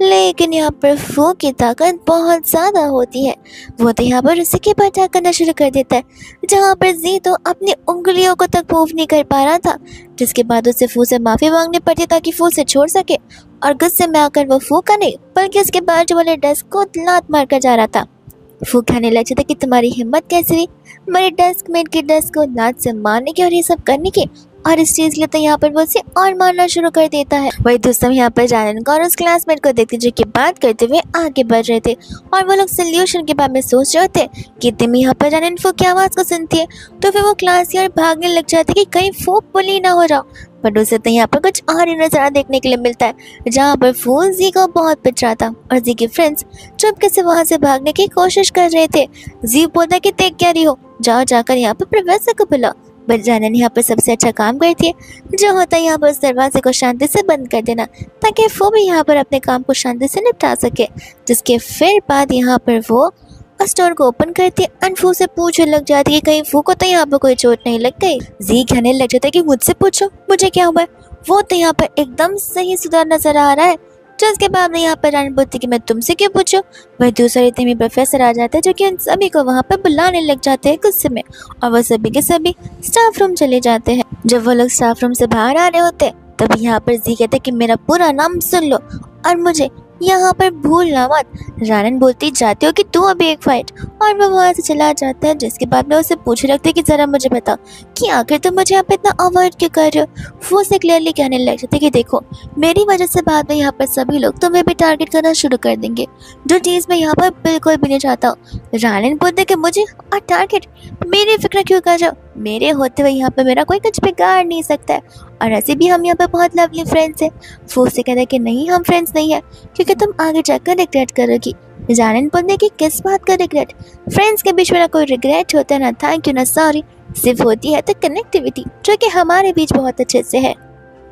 A: लेकिन यहाँ पर फू की ताकत बहुत ज़्यादा होती है। वो तो यहाँ पर उसी के ऊपर अटैक करना शुरू कर देता है, जहाँ पर जी तो अपनी उंगलियों को तक मूव नहीं कर पा रहा था। जिसके बाद उसे फू से माफ़ी मांगनी पड़ती ताकि फू से छोड़ सके और गुस्से में आकर वो फू का नहीं बल्कि उसके बाजू वाले डेस्क को लात मार कर जा रहा था। फू कहने लग जाता कि तुम्हारी हिम्मत कैसे हुई मेरे डेस्क मेट के डेस्क को लात से मारने की और ये सब करने की, और इस चीज़ के लिए तो यहाँ पर वो उसे और मारना शुरू कर देता है। वही दोस्तों यहाँ पर जानन को और उस क्लासमेट को देखते जो कि बात करते हुए आगे बढ़ रहे थे और वो लोग सोल्यूशन के बारे में सोच रहे थे कि इतने यहाँ पर जानन फू की आवाज़ को सुनती है तो फिर वो क्लास यार भागने लग जाते कि कहीं फू बुली ना हो रहा। बट उसे तो यहाँ पर कुछ और ही नज़ारा देखने के लिए मिलता है, जहाँ पर फू जी को बहुत पिट रहा था और जी के फ्रेंड्स चुपके से वहाँ से भागने की कोशिश कर रहे थे। जी बोलता कि देख क्या रही हो, जाओ जाकर यहाँ पर प्रोफेसर को बुलाओ। बट जानन यहाँ पर सबसे अच्छा काम करती है, जो होता है यहाँ पर उस दरवाजे को शांति से बंद कर देना ताकि वो भी यहाँ पर अपने काम को शांति से निपटा सके। जिसके फिर बाद यहाँ पर वो स्टोर को ओपन करती है और फू से पूछने लग जाती है कहीं फू को तो यहाँ पर कोई चोट नहीं लग गई। जी कहने लग जाता है कि मुझसे पूछो मुझे क्या हुआ है, वो तो यहाँ पर एकदम सही सुधार नजर आ रहा है। जिसके बाद में यहाँ पर जानन बोलती कि मैं तुमसे क्यों पूछूं। वही दूसरे इतने में प्रोफेसर आ जाते हैं जो कि उन सभी को वहाँ पर बुलाने लग जाते हैं गुस्से में, और वह सभी के सभी स्टाफ रूम चले जाते हैं। जब वो लोग स्टाफ रूम से बाहर आ रहे होते तब यहाँ पर जी कहते कि मेरा पूरा नाम सुन लो और मुझे यहाँ पर भूलना मत। रानन बोलती जाती हो कि तू अभी एक फाइट, और वो वहाँ से चला जाता है। जिसके बाद में उसे पूछने लगती है कि जरा मुझे बता कि आखिर तुम मुझे यहाँ पे इतना अवॉइड क्यों कर रहे हो। वो उसे क्लियरली कहने लग जाते कि देखो, मेरी वजह से बाद में यहाँ पर सभी लोग तुम्हें भी टारगेट करना शुरू कर देंगे, जो चीज़ मैं यहाँ पर बिल्कुल भी नहीं चाहता हूँ। रानन बोलते कि मुझे और टारगेट, मेरी फिक्र क्यों कर जाओ, मेरे होते हुए यहाँ पे मेरा कोई कुछ बिगाड़ नहीं सकता है, और ऐसे भी हम यहाँ पे बहुत लवली फ्रेंड्स हैं। वो उससे कहता है कि नहीं, हम फ्रेंड्स नहीं है, क्योंकि तुम आगे जाकर रिग्रेट करोगी। जानन बोलने की किस बात का रिग्रेट, फ्रेंड्स के बीच में ना कोई रिग्रेट होता है, ना थैंक यू ना सॉरी, सिर्फ होती है तो कनेक्टिविटी, जो कि हमारे बीच बहुत अच्छे से है।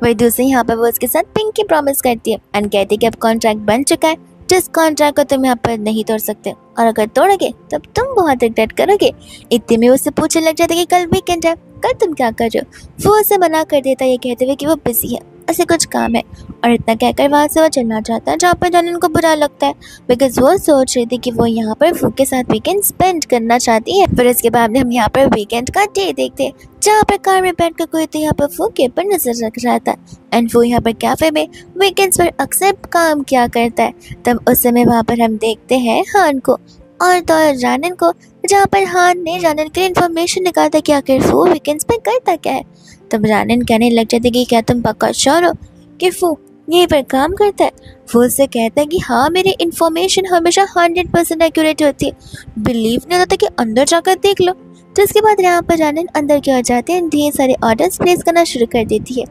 A: वही दूसरी यहाँ पर वो उसके साथ पिंकी प्रॉमिस करती है एंड कहती है कि अब कॉन्ट्रैक्ट बन चुका है, जिस कॉन्ट्रैक्ट को तुम यहाँ पर नहीं तोड़ सकते, और अगर तोड़ोगे तब तुम बहुत रिग्रेट करोगे। इतने में उससे पूछने लग जाता है कि कल वीकेंड है, कल तुम क्या कर रहे हो। वो उसे मना कर देता है ये कहते हुए कि वो बिजी है, ऐसे कुछ काम है, और इतना कहकर वहाँ से वो चलना चाहता है, जहाँ पर जानन को बुरा लगता है बिकॉज वो सोच रही थी कि वो यहाँ पर फू के साथ वीकेंड स्पेंड करना चाहती है। फिर इसके बाद में हम यहाँ पर वीकेंड का डे देखते हैं, जहाँ पर कार में बैठ कर कोई तो यहाँ पर फू के ऊपर नजर रख रहा था एंड वो यहाँ पर कैफे में वीकेंड्स पर अक्सर काम किया करता है। तब उस समय वहाँ पर हम देखते हैं हान को और तो जानन को, जहाँ पर हान ने जानन के लिए इन्फॉर्मेशन निकाला कि आखिर फू वीकेंड्स पे करता क्या है। तब जानन कहने लग जाती कि क्या तुम पक्का श्योर हो कि फू यहीं पर काम करता है। वो उससे कहता है कि हाँ, मेरी इन्फॉर्मेशन हमेशा 100% एक्यूरेट होती है, बिलीव नहीं होता कि अंदर जाकर देख लो। तो इसके बाद यहाँ पर जानन अंदर की ओर जाते हैं, ढेर सारे ऑर्डर्स प्लेस करना शुरू कर देती है।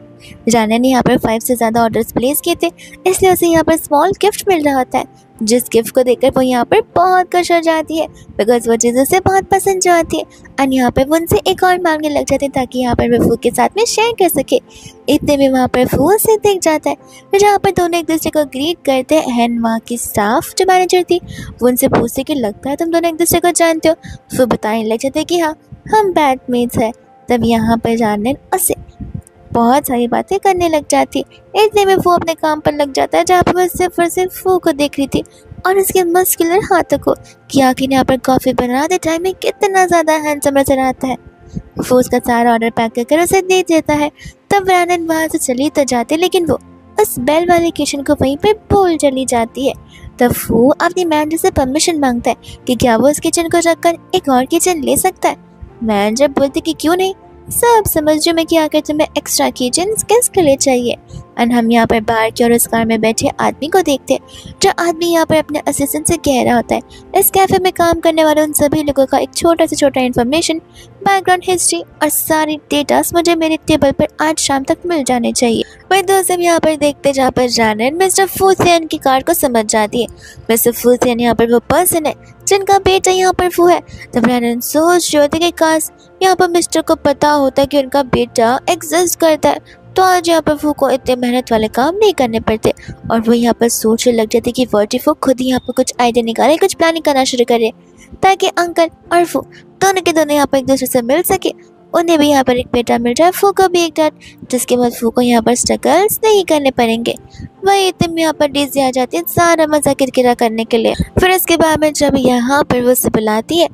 A: जानन ने यहाँ पर 5 से ज़्यादा ऑर्डर्स प्लेस किए थे, इसलिए उसे यहाँ पर स्मॉल गिफ्ट मिल रहा होता है, जिस गिफ्ट को देखकर वो यहाँ पर बहुत खुश हो जाती है बिकॉज वो चीज़ उसे बहुत पसंद जो आती है। एंड यहाँ पर वो उनसे एक और मांगने लग जाते हैं ताकि यहाँ पर वो फू के साथ में शेयर कर सके। इतने में वहाँ पर फू से दिख जाता है, जहाँ पर दोनों एक दूसरे को ग्रीट करते हैं एंड वहाँ की स्टाफ जो मैनेजर थी वो उनसे पूछते कि लगता है तुम दोनों एक दूसरे को जानते हो। वो बताने लग जाते कि हाँ, हम बैटमेट्स हैं। तब यहाँ पर जानन उससे बहुत सारी बातें करने लग जाती। इतने में वो अपने काम पर लग जाता है, जहाँ पर वो सिर्फ और सिर्फ फू को देख रही थी और उसके मस्कुलर हाथों को कि आखिर यहाँ पर कॉफ़ी बनाते टाइम में कितना ज़्यादा हैंडसम नजर आता है। वो उसका सारा ऑर्डर पैक कर उसे दे देता है। तब रानन वहाँ से चली तो जाती, लेकिन वो उस बेल वाले किचन को वहीं पर भूल चली जाती है। तब वो अपनी मैनेजर से परमिशन मांगता है कि क्या वो उस किचन को रखकर एक और किचन ले सकता है। मैनेजर बोलती कि क्यों नहीं, सब समझ में कि आकर तुम्हें एक्स्ट्रा किचन किसके लिए चाहिए। एंड हम यहाँ पर बाहर की और उस कार में बैठे आदमी को देखते हैं, जो आदमी यहाँ पर अपने असिस्टेंट से कह रहा होता है इस कैफे में काम करने वाले उन सभी लोगों का एक छोटा से छोटा इन्फॉर्मेशन, बैकग्राउंड हिस्ट्री और सारी डेटास मुझे मेरे टेबल पर आज शाम तक मिल जाने चाहिए। वही दोस्त हम यहाँ पर देखते जहाँ पर जानन मिस्टर फूसियन की कार को समझ जाती है। मिस्टर फूसियन यहाँ पर वो पर्सन है जिनका बेटा यहाँ पर फू है। तब जानन सोच रहे होते कि काश यहाँ पर मिस्टर को पता होता कि उनका बेटा एग्जिस्ट करता है, तो आज यहाँ पर फू को इतने मेहनत वाले काम नहीं करने पड़ते। और वो यहाँ पर सोचने लग जाती कि वर्टिफो खुद ही यहाँ पर कुछ आइडिया निकाले, कुछ प्लानिंग करना शुरू करे ताकि अंकल और फू दोनों के दोनों यहाँ पर एक दूसरे से मिल सके। उन्हें भी यहाँ पर एक बेटा मिल जाए, फू को भी एक डैड, जिसके बाद फू को यहाँ पर स्ट्रगल्स नहीं करने पड़ेंगे। वही इतने में यहाँ पर डीजी आ जाती है सारा मजा किरकिरा करने के लिए। फिर इसके बाद में जब यहाँ पर वो उसे बुलाती है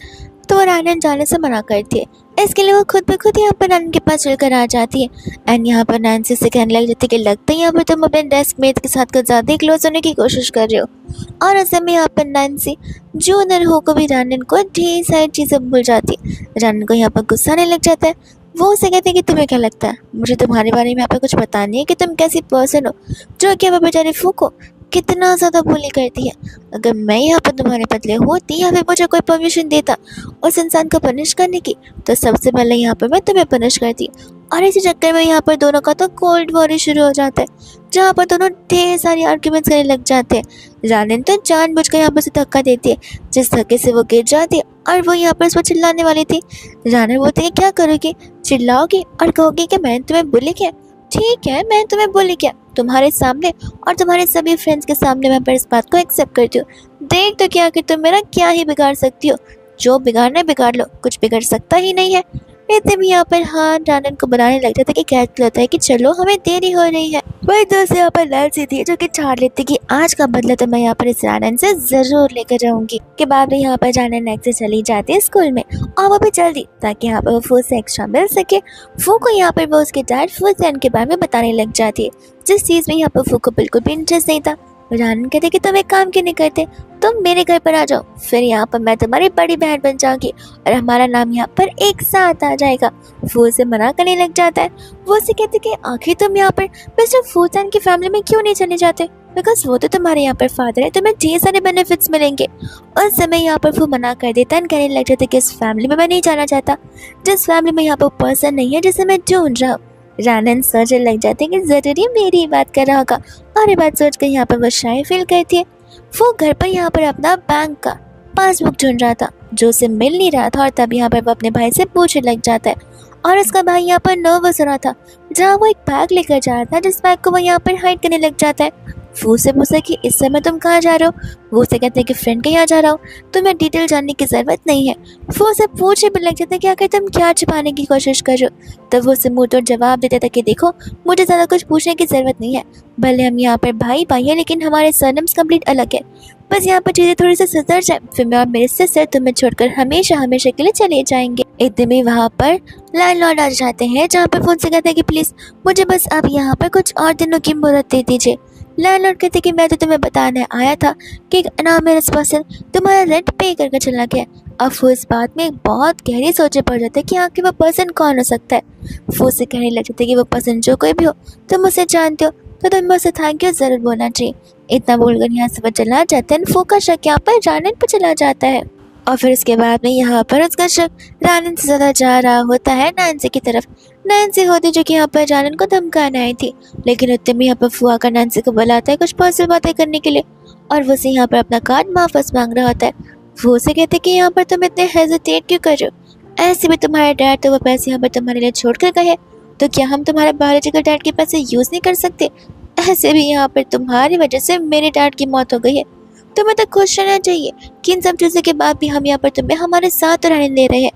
A: तो वो रानन जाने से मना करती है। इसके लिए वो खुद ब खुद यहाँ पर नानी के पास चलकर आ जाती है एंड यहाँ पर नैन्सी से कहने लग जाती है कि लगता है यहाँ पर तुम अपने डेस्क मेट के साथ कुछ ज़्यादा ही क्लोज होने की कोशिश कर रहे हो। और ऐसे में यहाँ पर नैन्सी जूनियर हो को भी रानन को ढेर सारी चीज़ें भूल जाती है। रानन को यहाँ पर गुस्सा आने लग जाता है। वो उसे कहते हैं कि तुम्हें क्या लगता है मुझे तुम्हारे बारे में यहाँ पर कुछ बतानी है कि तुम कैसी पर्सन हो जो कि यहाँ पर बेचारे फू को कितना ज़्यादा बुली करती है। अगर मैं यहाँ पर तुम्हारे बदले होती या फिर मुझे कोई परमिशन देता उस इंसान को पनिश करने की, तो सबसे पहले यहाँ पर मैं तुम्हें पनिश करती। और इसी चक्कर में यहाँ पर दोनों का तो कोल्ड वॉर ही शुरू हो जाता है, जहाँ पर दोनों ढेर सारी आर्ग्यूमेंट्स करने लग जाते हैं। रानन तो जानबूझकर यहाँ पर से धक्का देती है, जिस धक्के से वो गिर जाती है और वो यहाँ पर उस पर चिल्लाने वाली थी। रानन बोलती है क्या करोगी, चिल्लाओगी और कहोगी कि मैंने तुम्हें बुली किया। ठीक है, मैं तुम्हें बुली किया तुम्हारे सामने और तुम्हारे सभी फ्रेंड्स के सामने मैं पर इस बात को एक्सेप्ट करती हूँ। देख तो क्या कि तुम मेरा क्या ही बिगाड़ सकती हो, जो बिगाड़ना है बिगाड़ लो, कुछ बिगड़ सकता ही नहीं है। इतने भी यहाँ पर हाँ रानन को बनाने लग जाता है कि कहते होता है कि चलो हमें देरी हो रही है। वही दोस्त यहाँ पर नैन्सी थी जो कि ठान लेती कि आज का बदला तो मैं यहाँ पर इस रानन से जरूर लेकर जाऊंगी। के बाद में यहाँ पर रानन नेक्स्ट से चली जाती है स्कूल में और वो भी जल्दी, ताकि यहाँ पर वो फू से एक्स्ट्रा मिल सके। फू को यहाँ पर वो उसके डैड फूसियन के बारे में बताने लग जाती है, जिस चीज़ में यहाँ पर फू को बिल्कुल भी इंटरेस्ट नहीं था। रानन कहते कि तुम एक काम क्यों नहीं करते, तुम मेरे घर पर आ जाओ, फिर यहाँ पर मैं तुम्हारी बड़ी बहन बन जाऊंगी और हमारा नाम यहाँ पर एक साथ आ जाएगा। वो उसे मना करने लग जाता है। वो उसे कहते कि आखिर तुम यहाँ पर मिस्टर फूसान की फैमिली में क्यों नहीं चले जाते, बिकॉज वो तो तुम्हारे यहाँ पर फादर है, तुम्हें ढेर सारे बेनिफिट्स मिलेंगे। उस समय यहाँ पर वो मना कर देता है, कहने लग जाता है कि इस फैमिली में मैं नहीं जाना चाहता, जिस फैमिली में यहाँ पर पर्सन नहीं है जिसे मैं ढूंढ रहा हूँ। रानन सोचने लग जाते हैं कि जरूरी मेरी ही बात कर रहा होगा, और ये बात सोच कर यहाँ पर वो शाय फील करती है। वो घर पर यहाँ पर अपना बैंक का पासबुक ढूंढ रहा था जो उसे मिल नहीं रहा था, और तब यहाँ पर वो अपने भाई से पूछने लग जाता है, और उसका भाई यहाँ पर नर्वस हो रहा था जहाँ वो एक बैग लेकर जा रहा था, जिस बैग को वो यहाँ पर हाइड करने लग जाता है। वो उसे पूछता कि इस समय तुम कहाँ जा रहे हो। वो उसे कहते हैं कि फ्रेंड के यहाँ जा रहा हूँ, तुम्हें डिटेल जानने की जरूरत नहीं है। वो उसे पूछने भी लग जाता है कि आखिर तुम क्या छुपाने की कोशिश कर रहे हो। तब वो उसे मुंह तोड़ जवाब देता था कि देखो, मुझे ज़्यादा कुछ पूछने की जरूरत नहीं है, भले हम यहाँ पर भाई भाई हैं लेकिन हमारे सरनेम्स कंप्लीट अलग है। बस यहाँ पर चीज़ें थोड़ी सी सुधर जाए, फिर मैं और मेरे सिस्टर तुम्हें छोड़कर हमेशा हमेशा के लिए चले जाएंगे। इतने में वहाँ पर लैंडलॉर्ड आ जाते हैं, जहाँ पर फोन से कहते हैं कि प्लीज़ मुझे बस अब यहाँ पर कुछ और दिनों की मोहलत दे दीजिए। लैंडलॉर्ड कहते कि मैं तो तुम्हें बताने आया था कि एक अनामिरस पर्सन तुम्हारा रेंट पे करके चला गया। अब वो इस बात में एक बहुत गहरी सोचे पड़ जाता है कि आखिर वो पर्सन कौन हो सकता है। वो उसे कहने लग जाता है कि वो पर्सन जो कोई भी हो, तुम उसे जानते हो तो तुम्हें उसे थैंक यू जरूर बोलना चाहिए। इतना बोलकर यहाँ से वो चला जाता है। वो का शक यहाँ पर रानन पर चला जाता है, और फिर उसके बाद में यहाँ पर उसका शक रानन से ज़्यादा जा रहा होता है नैन्सी की तरफ। नैन्सी होती जो कि यहाँ पर रानन को धमकाने आई थी, लेकिन उतने में यहाँ पर फुआ का नैन्सी को बुलाता है कुछ पर्सनल बातें करने के लिए, और वो उसे यहाँ पर अपना कार्ड वापस मांग रहा होता है। वो उसे कहते कि यहाँ पर तुम इतने हेजिटेट क्यों कर रहे हो, ऐसे भी तुम्हारे डैड तो वो पैसे यहाँ पर तुम्हारे लिए छोड़ कर गए, तो क्या हम तुम्हारे बायोलॉजिकल डैड के पैसे यूज़ नहीं कर सकते। ऐसे भी यहाँ पर तुम्हारी वजह से मेरे डैड की मौत हो गई है, तुम्हें तो खुश रहना चाहिए कि इन सब चीज़ों के बाद भी हम यहाँ पर तुम्हें हमारे साथ रहने दे रहे हैं।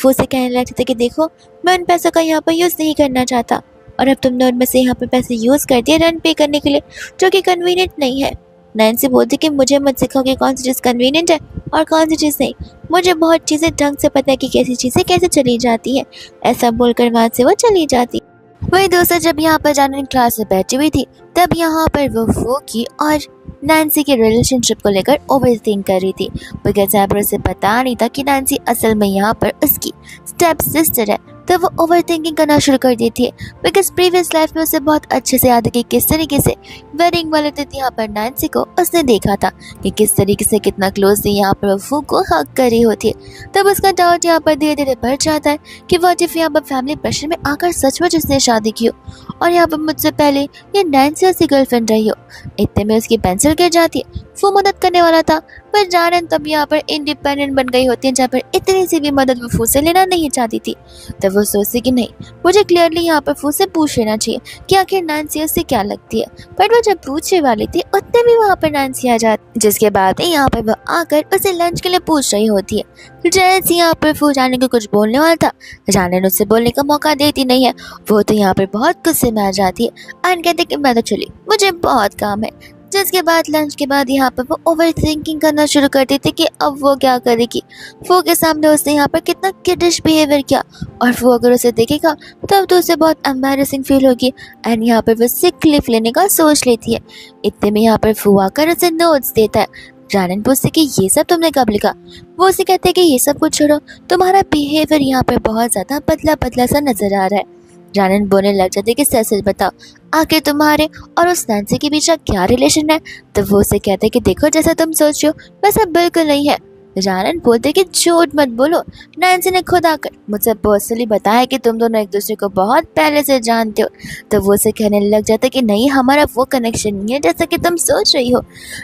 A: वो उसे कहने लगते थे कि देखो, मैं उन पैसों का यहाँ पर यूज़ नहीं करना चाहता, और अब तुमने उनमें से यहाँ पर पैसे यूज़ कर दिए रेंट पे करने के लिए, जो कि कन्वीनियंट नहीं है। नैन्सी बोलती कि मुझे मत सिखाओ कि कौन सी चीज़ कन्वीनियंट है और कौन सी चीज़ नहीं, मुझे बहुत चीज़ें ढंग से पता है कि कैसी चीज़ें कैसे चली जाती है। ऐसा बोलकर वहाँ से वो चली जाती। वही दोस्तों, जब यहाँ पर जानन क्लास में बैठी हुई थी, तब यहाँ पर वो फूकी और नैन्सी के रिलेशनशिप को लेकर ओवरथिंक कर रही थी, बिकॉज यहाँ पर उसे पता नहीं था कि नैन्सी असल में यहाँ पर उसकी स्टेप सिस्टर है। तो वो ओवर थिंकिंग करना शुरू कर दी थी, बिकॉज प्रीवियस लाइफ में उसे बहुत अच्छे से याद है कि किस तरीके से वेडिंग वाले दिन यहाँ पर नैन्सी को उसने देखा था कि किस तरीके से कितना क्लोजली यहाँ पर वो को हक कर रही होती है। तब उसका डाउट यहाँ पर धीरे धीरे बढ़ जाता है कि व्हाट इफ यहाँ पर फैमिली प्रेशर में आकर सचमुच उसने शादी की हो और यहाँ पर मुझसे पहले ये नैन्सी उसकी गर्लफ्रेंड रही हो। इतने में उसकी पेंसिल गिर जाती है। वो मदद करने वाला था, पर जानन तब यहाँ पर इंडिपेंडेंट बन गई होती है, जहाँ पर इतनी सी भी मदद वो फू से लेना नहीं चाहती थी। तब वो सोचती कि नहीं, मुझे क्लियरली यहाँ पर फू से पूछ लेना चाहिए कि आखिर नैन्सी उससे क्या लगती है। पर वो जब पूछने वाली थी उतने में वहाँ पर नैन्सी आ जाती, जिसके बाद यहाँ पर वो आकर उसे लंच के लिए पूछ रही होती है। जैसे यहाँ पर फू जानन को कुछ बोलने वाला था, जानन उससे बोलने का मौका देती नहीं है। वो तो यहाँ पर बहुत गुस्से में आ जाती है एंड कहते कि मैं तो चली, मुझे बहुत काम है। जिसके बाद लंच के बाद यहाँ पर वो ओवर थिंकिंग करना शुरू कर देती कि अब वो क्या करेगी। वो के सामने उसने यहाँ पर कितना किडिश बिहेवियर किया और वो अगर उसे देखेगा तब तो उसे बहुत एम्बैरेसिंग फील होगी एंड यहाँ पर वो सिक लीव लेने का सोच लेती है। इतने में यहाँ पर फू आकर उसे नोट्स देता है। जानन पूछती कि ये सब तुमने कब लिखा। वो उसे कहते हैं कि ये सब कुछ छोड़ो, तुम्हारा बिहेवियर यहाँ पर बहुत ज़्यादा बदला बदला सा नजर आ रहा है। जानन बोलने लग जाते कि सच सच बताओ, आखिर तुम्हारे और उस नैन्सी के बीच क्या रिलेशन है। तो वो उसे कहते कि देखो, जैसा तुम सोच रहे हो वैसा बिल्कुल नहीं है। जानन बोलते कि झूठ मत बोलो, नैन्सी ने खुद आकर मुझसे पर्सनली बताया कि तुम दोनों एक दूसरे को बहुत पहले से जानते हो। तो वो उसे कहने लग जाता कि नहीं, हमारा वो कनेक्शन नहीं है जैसा कि तुम सोच रही हो।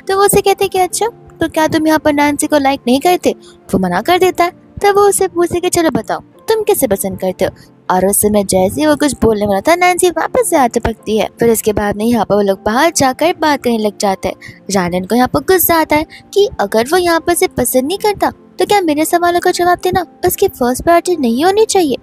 A: तो वो उसे कहते कि अच्छा, तो क्या तुम यहाँ पर नैन्सी को लाइक नहीं करते। वो मना कर देता है। तब वो उसे पूछे कि चलो बताओ तुम किसे पसंद करते हो। और उस समय जैसे वो कुछ बोलने वाला था, नैन्सी वापस से आ चिपकती है। फिर इसके बाद में यहाँ पर वो लोग बाहर जाकर बात करने लग जाते हैं। जानन को यहाँ पर गुस्सा आता है कि अगर वो यहाँ पर से पसंद नहीं करता तो क्या मेरे सवालों का जवाब देना उसकी फर्स्ट प्रायोरिटी नहीं होनी चाहिए।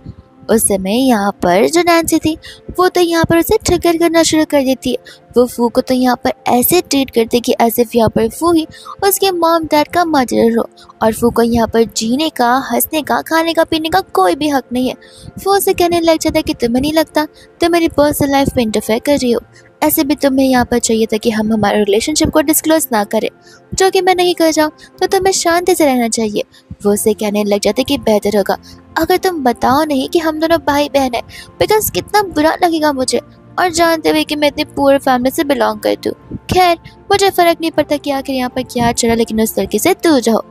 A: उस समय यहाँ पर जो नैन्सी थी वो तो यहाँ पर उसे ट्रिगर करना शुरू कर देती है। वो फू को तो यहाँ पर ऐसे ट्रीट करती कि एज इफ यहाँ पर फू ही उसके मॉम डैड का मर्डरर हो और फू को यहाँ पर जीने का, हंसने का, खाने का, पीने का कोई भी हक नहीं है। फू उसे कहने लग जाता है कि तुम्हें नहीं लगता तुम मेरी पर्सनल लाइफ में इंटरफेयर कर रही हो। ऐसे भी तुम्हें यहाँ पर चाहिए था कि हम हमारे रिलेशनशिप को डिस्क्लोज ना करें, जो कि मैं नहीं कर रहा हूँ, तो तुम्हें शांति से रहना चाहिए। वो उसे कहने लग जाते कि बेहतर होगा अगर तुम बताओ नहीं कि हम दोनों भाई बहन हैं, बिकॉज कितना बुरा लगेगा मुझे, और जानते हुए कि मैं इतनी पुअर फैमिली से बिलोंग करती हूँ। खैर मुझे फ़र्क नहीं पड़ता कि आखिर यहाँ पर क्या चला, लेकिन उस लड़की से दूर जाओ।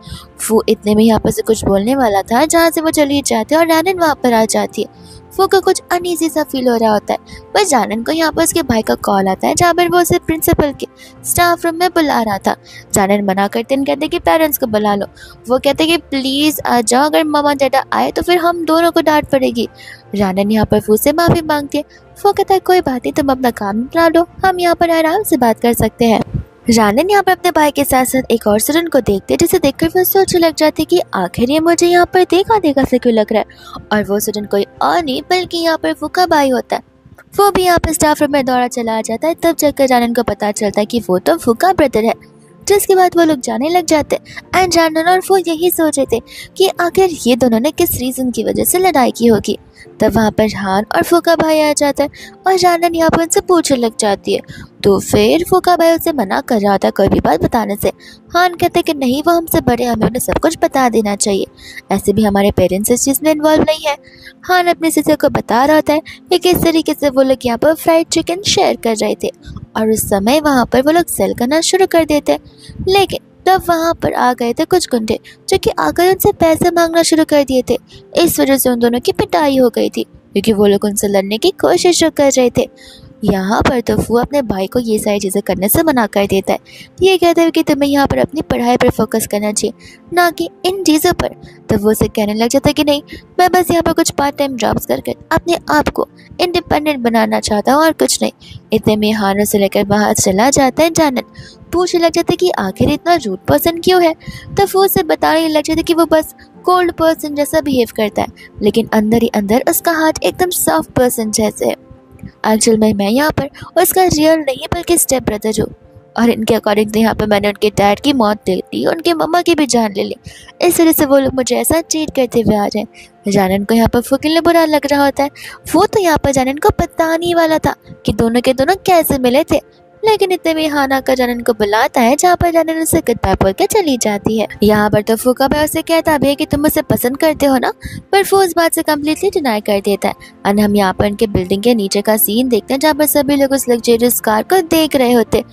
A: वो इतने में यहाँ पर से कुछ बोलने वाला था जहाँ से वो चली जाती है और रैनन वहाँ पर आ जाती है। वो को कुछ अनईजी सा फील हो रहा होता है। बस जानन को यहाँ पर उसके भाई का कॉल आता है जहाँ पर वो उसे प्रिंसिपल के स्टाफ रूम में बुला रहा था। जानन मना करते हैं, कहते कि पेरेंट्स को बुला लो। वो कहते कि प्लीज़ आ जाओ, अगर मामा डैडा आए तो फिर हम दोनों को डांट पड़ेगी। जानन यहाँ पर वो से माफ़ी मांगती है। वो कहता है कोई बात नहीं, तुम अपना काम निपटा लो, हम यहाँ पर आराम से बात कर सकते हैं। रानन यहाँ पर अपने भाई के साथ साथ एक और स्टूडेंट को देखते हैं, जिसे देखकर वो सोचने लग जाती है कि आखिर ये मुझे यहाँ पर देखा देखा से क्यों लग रहा है। और वो स्टूडेंट कोई और नहीं बल्कि यहाँ पर वो का भाई होता है। वो भी यहाँ पर स्टाफ रूम में दौड़ा चला जाता है। तब जाकर रानन को पता चलता है कि वो तो फूका ब्रदर है। जिसके बाद वो लोग जाने लग जाते एंड जानन और वो यही सोच रहे थे कि आखिर ये दोनों ने किस रीज़न की वजह से लड़ाई की होगी। तब वहाँ पर हान और फूका भाई आ जाता है और जानन यहाँ पर उनसे पूछने लग जाती है। तो फिर फूका भाई उसे मना कर रहा था कोई भी बात बताने से। हान कहते कि नहीं, वो हमसे बड़े, हमें उन्हें सब कुछ बता देना चाहिए, ऐसे भी हमारे पेरेंट्स इस चीज़ में इन्वॉल्व नहीं है। हान अपने सिस्टर को बता रहा होता है कि किस तरीके से वो लोग यहाँ पर फ्राइड चिकन शेयर कर रहे थे और उस समय वहाँ पर वो लोग सेल करना शुरू कर देते। लेकिन तब वहाँ पर आ गए थे कुछ गुंडे जो कि आकर उनसे पैसे मांगना शुरू कर दिए थे। इस वजह से उन दोनों की पिटाई हो गई थी क्योंकि वो लोग उनसे लड़ने की कोशिश कर रहे थे। यहाँ पर तो वो अपने भाई को ये सारी चीज़ें करने से मना कर देता है। ये कहते हुए कि तुम्हें यहाँ पर अपनी पढ़ाई पर फोकस करना चाहिए, ना कि इन चीज़ों पर। तो वो उसे कहने लग जाता है कि नहीं, मैं बस यहाँ पर कुछ पार्ट टाइम जॉब्स करके अपने आप को इंडिपेंडेंट बनाना चाहता हूँ और कुछ नहीं। इतने में हानों से लेकर बाहर चला जाता है जानन। पूछने लग जाता है कि आखिर इतना रूड पर्सन क्यों है। तो वो उसे बताने लग जाता है कि वो बस कोल्ड पर्सन जैसा बिहेव करता है, लेकिन अंदर ही अंदर उसका हार्ट एकदम सॉफ्ट पर्सन जैसे है। एक्चुअल में मैं यहाँ पर उसका रियल नहीं बल्कि स्टेप ब्रदर हूँ, और इनके अकॉर्डिंग तो यहाँ पर मैंने उनके डैड की मौत देख ली, उनके मम्मा की भी जान ले ली। इस तरह से वो लोग मुझे ऐसा ट्रीट करते हुए आ रहे हैं। जानन को यहाँ पर फुकिल बुरा लग रहा होता है। वो तो यहाँ पर जानन को पता नहीं वाला था कि दोनों के दोनों कैसे मिले थे। लेकिन इतने में हान आकर जानन को बुलाता है, जहाँ पर जानन उसे गुड बाय बोल के चली जाती है। यहाँ पर तो फूका भाई उसे कहता भी है कि तुम उसे पसंद करते हो ना, पर वो उस बात से कम्प्लीटली डिनाई कर देता है। और हम यहाँ पर इनके बिल्डिंग के नीचे का सीन देखते हैं, जहाँ पर सभी लोग उस लग्जरियस कार को देख रहे होते।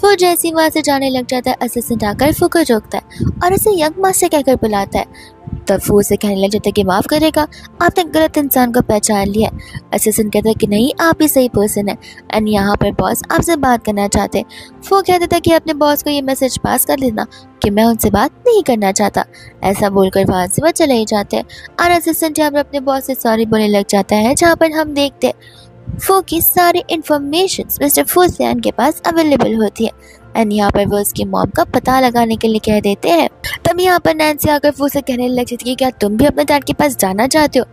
A: वो जैसे ही वहाँ से जाने लग जाता है, असिस्टेंट आकर फू को रोकता है और उसे यंग मास्टर कहकर बुलाता है। तब वो उसे कहने लग जाता है कि माफ़ करेगा, आपने गलत इंसान को पहचान लिया। असिस्टेंट कहता है कि नहीं, आप ही सही पर्सन है एंड यहाँ पर बॉस आपसे बात करना चाहते हैं। वो कह देता है कि अपने बॉस को ये मैसेज पास कर देना कि मैं उनसे बात नहीं करना चाहता। ऐसा बोलकर वहाँ से वो चले ही जाते हैं और असिस्टेंट यहाँ पर अपने बॉस से सॉरी बोलने लग जाता है, जहाँ पर हम देखते हैं फू की सारी इंफॉर्मेशन मिस्टर फूसियान के पास अवेलेबल होती है एंड यहाँ पर वो उसकी मॉम का पता लगाने के लिए कह देते हैं। तब यहाँ पर नैन्सी आकर वो से कहने लग जाती है कि क्या तुम भी अपने डैड के पास जाना चाहते हो।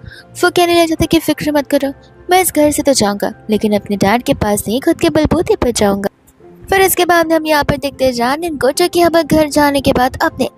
A: वो कहने लग जाता है कि फिक्र मत करो, मैं इस घर से तो जाऊँगा लेकिन अपने डैड के पास नहीं, खुद के बलबूते पर जाऊँगा। फिर इसके बाद हम यहाँ पर देखते हैं जानन को, जो कि यहाँ पर घर जाने के बाद अपने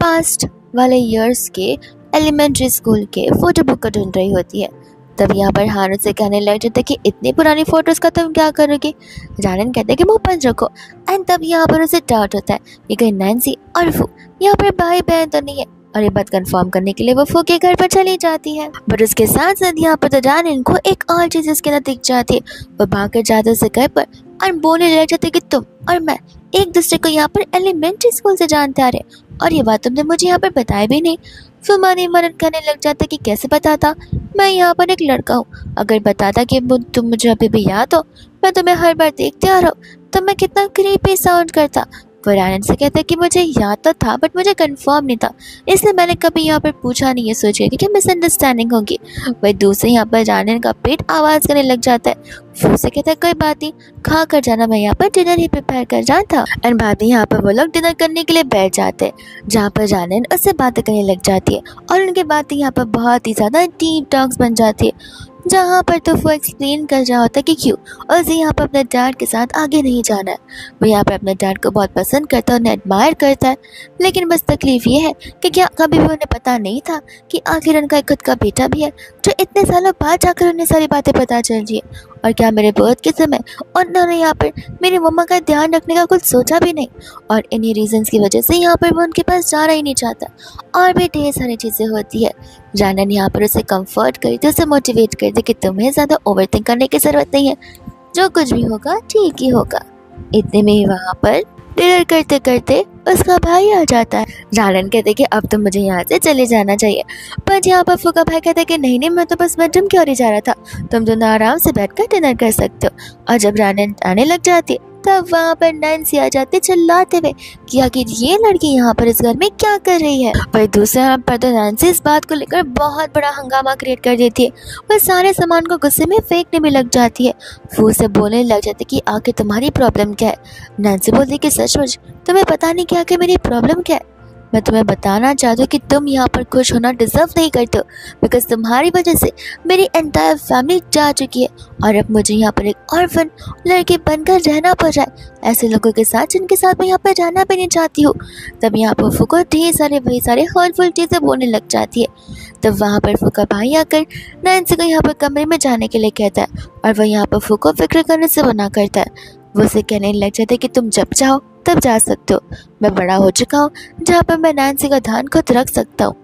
A: पास्ट वाले ईयर्स के एलिमेंट्री स्कूल के फोटो बुक को ढूंढ रही होती है। तब यहाँ पर हान से कहने लग जाता है कि इतनी पुरानी फोटोज का तुम क्या करोगे। जानन कहते हैं कि मुंह बंद रखो एंड तब यहाँ पर उसे डाउट होता है कि कहीं नैन्सी और वो यहाँ पर भाई बहन तो नहीं है, और ये बात कंफर्म करने के लिए वो फू के घर पर चली जाती है। बट उसके साथ साथ यहाँ पर तो जानन को एक और चीज इसके अंदर दिख जाती है। वो भागकर जाते उसे घर पर और बोलने लग जाते कि तुम और मैं एक दूसरे को यहाँ पर एलिमेंट्री स्कूल से जानते आ रहे, और ये बात तुमने मुझे यहाँ पर बताई भी नहीं। फिर मानी मरन कहने लग जाता कि कैसे बताता, मैं यहाँ पर एक लड़का हूँ, अगर बताता कि तुम मुझे अभी भी याद हो, मैं तुम्हें हर बार देखते आ रहा हूँ, तो मैं कितना क्रीपी साउंड करता। फिर आनंद से कहता है कि मुझे याद तो था बट मुझे कंफर्म नहीं था, इसलिए मैंने कभी यहाँ पर पूछा नहीं, ये सोच रही थी कि मिसअंडरस्टैंडिंग होगी। वही दूसरे यहाँ पर आनंद का पेट आवाज़ करने लग जाता है। फिर से कहता है कोई बात नहीं, खा कर जाना, मैं यहाँ पर डिनर ही प्रिपेयर कर रहा था। एंड बाद में यहाँ पर वो लोग डिनर करने के लिए बैठ जाते हैं, जहाँ पर आनंद उससे बातें करने लग जाती है और उनकी बातें यहाँ पर बहुत ही ज़्यादा डीप टॉक्स बन जाती है, जहाँ पर तो वो एक्सप्लेन कर रहा होता है कि क्यों उसे यहाँ पर अपने डैड के साथ आगे नहीं जाना है। वो यहाँ पर अपने डैड को बहुत पसंद करता है, उन्हें एडमायर करता है, लेकिन बस तकलीफ ये है कि क्या कभी भी उन्हें पता नहीं था कि आखिर उनका एक खुद का बेटा भी है, जो इतने सालों बाद जाकर उन्हें सारी बातें पता चल रही है। और क्या मेरे बर्थ के समय उन्होंने यहाँ पर मेरी मम्मा का ध्यान रखने का कुछ सोचा भी नहीं, और इन्हीं रीजंस की वजह से यहाँ पर वो उनके पास जाना ही नहीं चाहता। और भी ढेर सारी चीज़ें होती है। रानन यहाँ पर उसे कंफर्ट करी थी, उसे मोटिवेट कर दी कि तुम्हें ज़्यादा ओवरथिंक करने की ज़रूरत नहीं है, जो कुछ भी होगा ठीक ही होगा। इतने में ही वहाँ पर डिनर करते करते उसका भाई आ जाता है। रानन कहते कि अब तो मुझे यहाँ से चले जाना चाहिए, पर यहाँ पर फूका भाई कहता है कि नहीं नहीं, मैं तो बस बेडरूम की ओर ही जा रहा था, तुम दोनों आराम से बैठकर डिनर कर सकते हो। और जब रानन आने लग जाती है तब वहाँ पर नैन्सी आ जाती चिल्लाते हुए कि आखिर ये लड़की यहाँ पर इस घर में क्या कर रही है। पर दूसरे यहाँ पर तो नैन्सी इस बात को लेकर बहुत बड़ा हंगामा क्रिएट कर देती है। वह सारे सामान को गुस्से में फेंकने में लग जाती है। वो से बोलने लग जाती है कि आखिर तुम्हारी प्रॉब्लम क्या है। नैन्सी बोलती है कि सचमुच तुम्हें पता नहीं कि आखिर मेरी प्रॉब्लम क्या है। मैं तुम्हें बताना चाहती हूँ कि तुम यहाँ पर खुश होना डिजर्व नहीं करते हो, बिकॉज तुम्हारी वजह से मेरी एंटायर फैमिली जा चुकी है और अब मुझे यहाँ पर एक ऑर्फन लड़की बनकर रहना पड़ रहा है, ऐसे लोगों के साथ जिनके साथ मैं यहाँ पर रहना भी नहीं चाहती हूँ। तब यहाँ पर फूको ढेर सारे वही सारे हर्टफुल चीज़ें बोलने लग जाती है। तब वहाँ पर फूका भाई आकर नैन्सी को यहाँ पर कमरे में जाने के लिए कहता है और वह यहाँ पर फूको फिक्र करने से मना करता है। वो उसे कहने लग जाता है कि तुम जब चाहो तब जा सकते हो, मैं बड़ा हो चुका हूँ जहाँ पर मैं नैन्सी का ध्यान खुद रख सकता हूँ।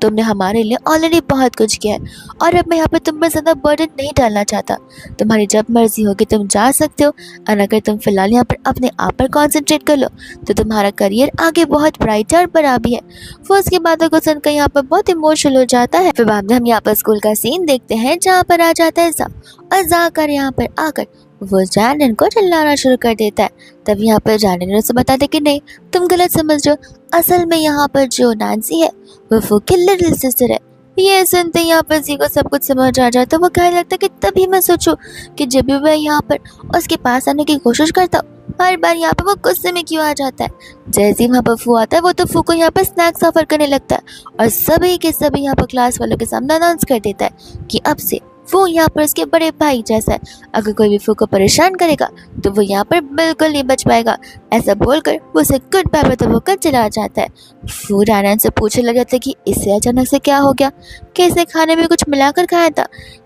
A: तुमने हमारे लिए ऑलरेडी बहुत कुछ किया है और अब मैं यहाँ पे तुम पर ज़्यादा बर्डन नहीं डालना चाहता। तुम्हारी जब मर्जी होगी तुम जा सकते हो, और अगर तुम फिलहाल यहाँ पर अपने आप पर कॉन्सेंट्रेट कर लो तो तुम्हारा करियर आगे बहुत ब्राइट और बड़ा भी है। वो उसकी बातों को सुनकर यहाँ पर बहुत इमोशनल हो जाता है। फिर बाद में हम यहाँ पर स्कूल का सीन देखते हैं जहाँ पर आ जाता है जा, और जाकर यहाँ पर आकर वो जानन को चिल्लाना शुरू कर देता है। तब यहाँ पर जानन उसे बताते कि नहीं तुम गलत समझ रहे हो, असल में यहाँ पर जो नैन्सी है वो फू की लिटिल सिस्टर है। ये सुनते यहाँ पर जी को सब कुछ समझ आ जाता है। वो कहने लगता है कि तभी मैं सोचूं कि जब भी मैं यहाँ पर उसके पास आने की कोशिश करता हूँ हर बार यहाँ पर वो गुस्से में क्यों आ जाता है। जैसे ही वहाँ पर फू आता है वो तो फू को यहाँ पर स्नैक्स ऑफर करने लगता है और सभी के सभी यहाँ पर क्लास वालों के सामने अनाउंस कर देता है कि अब से वो यहाँ पर उसके बड़े भाई जैसा है, अगर कोई भी फू को परेशान करेगा तो वो यहाँ पर बिल्कुल नहीं बच पाएगा। ऐसा बोलकर वो उसे गुड बाय बताते होकर चला जाता है। फू रानन से पूछने लग जाता है कि इससे अचानक से क्या हो गया, क्या इसने खाने में कुछ मिलाकर खाया था।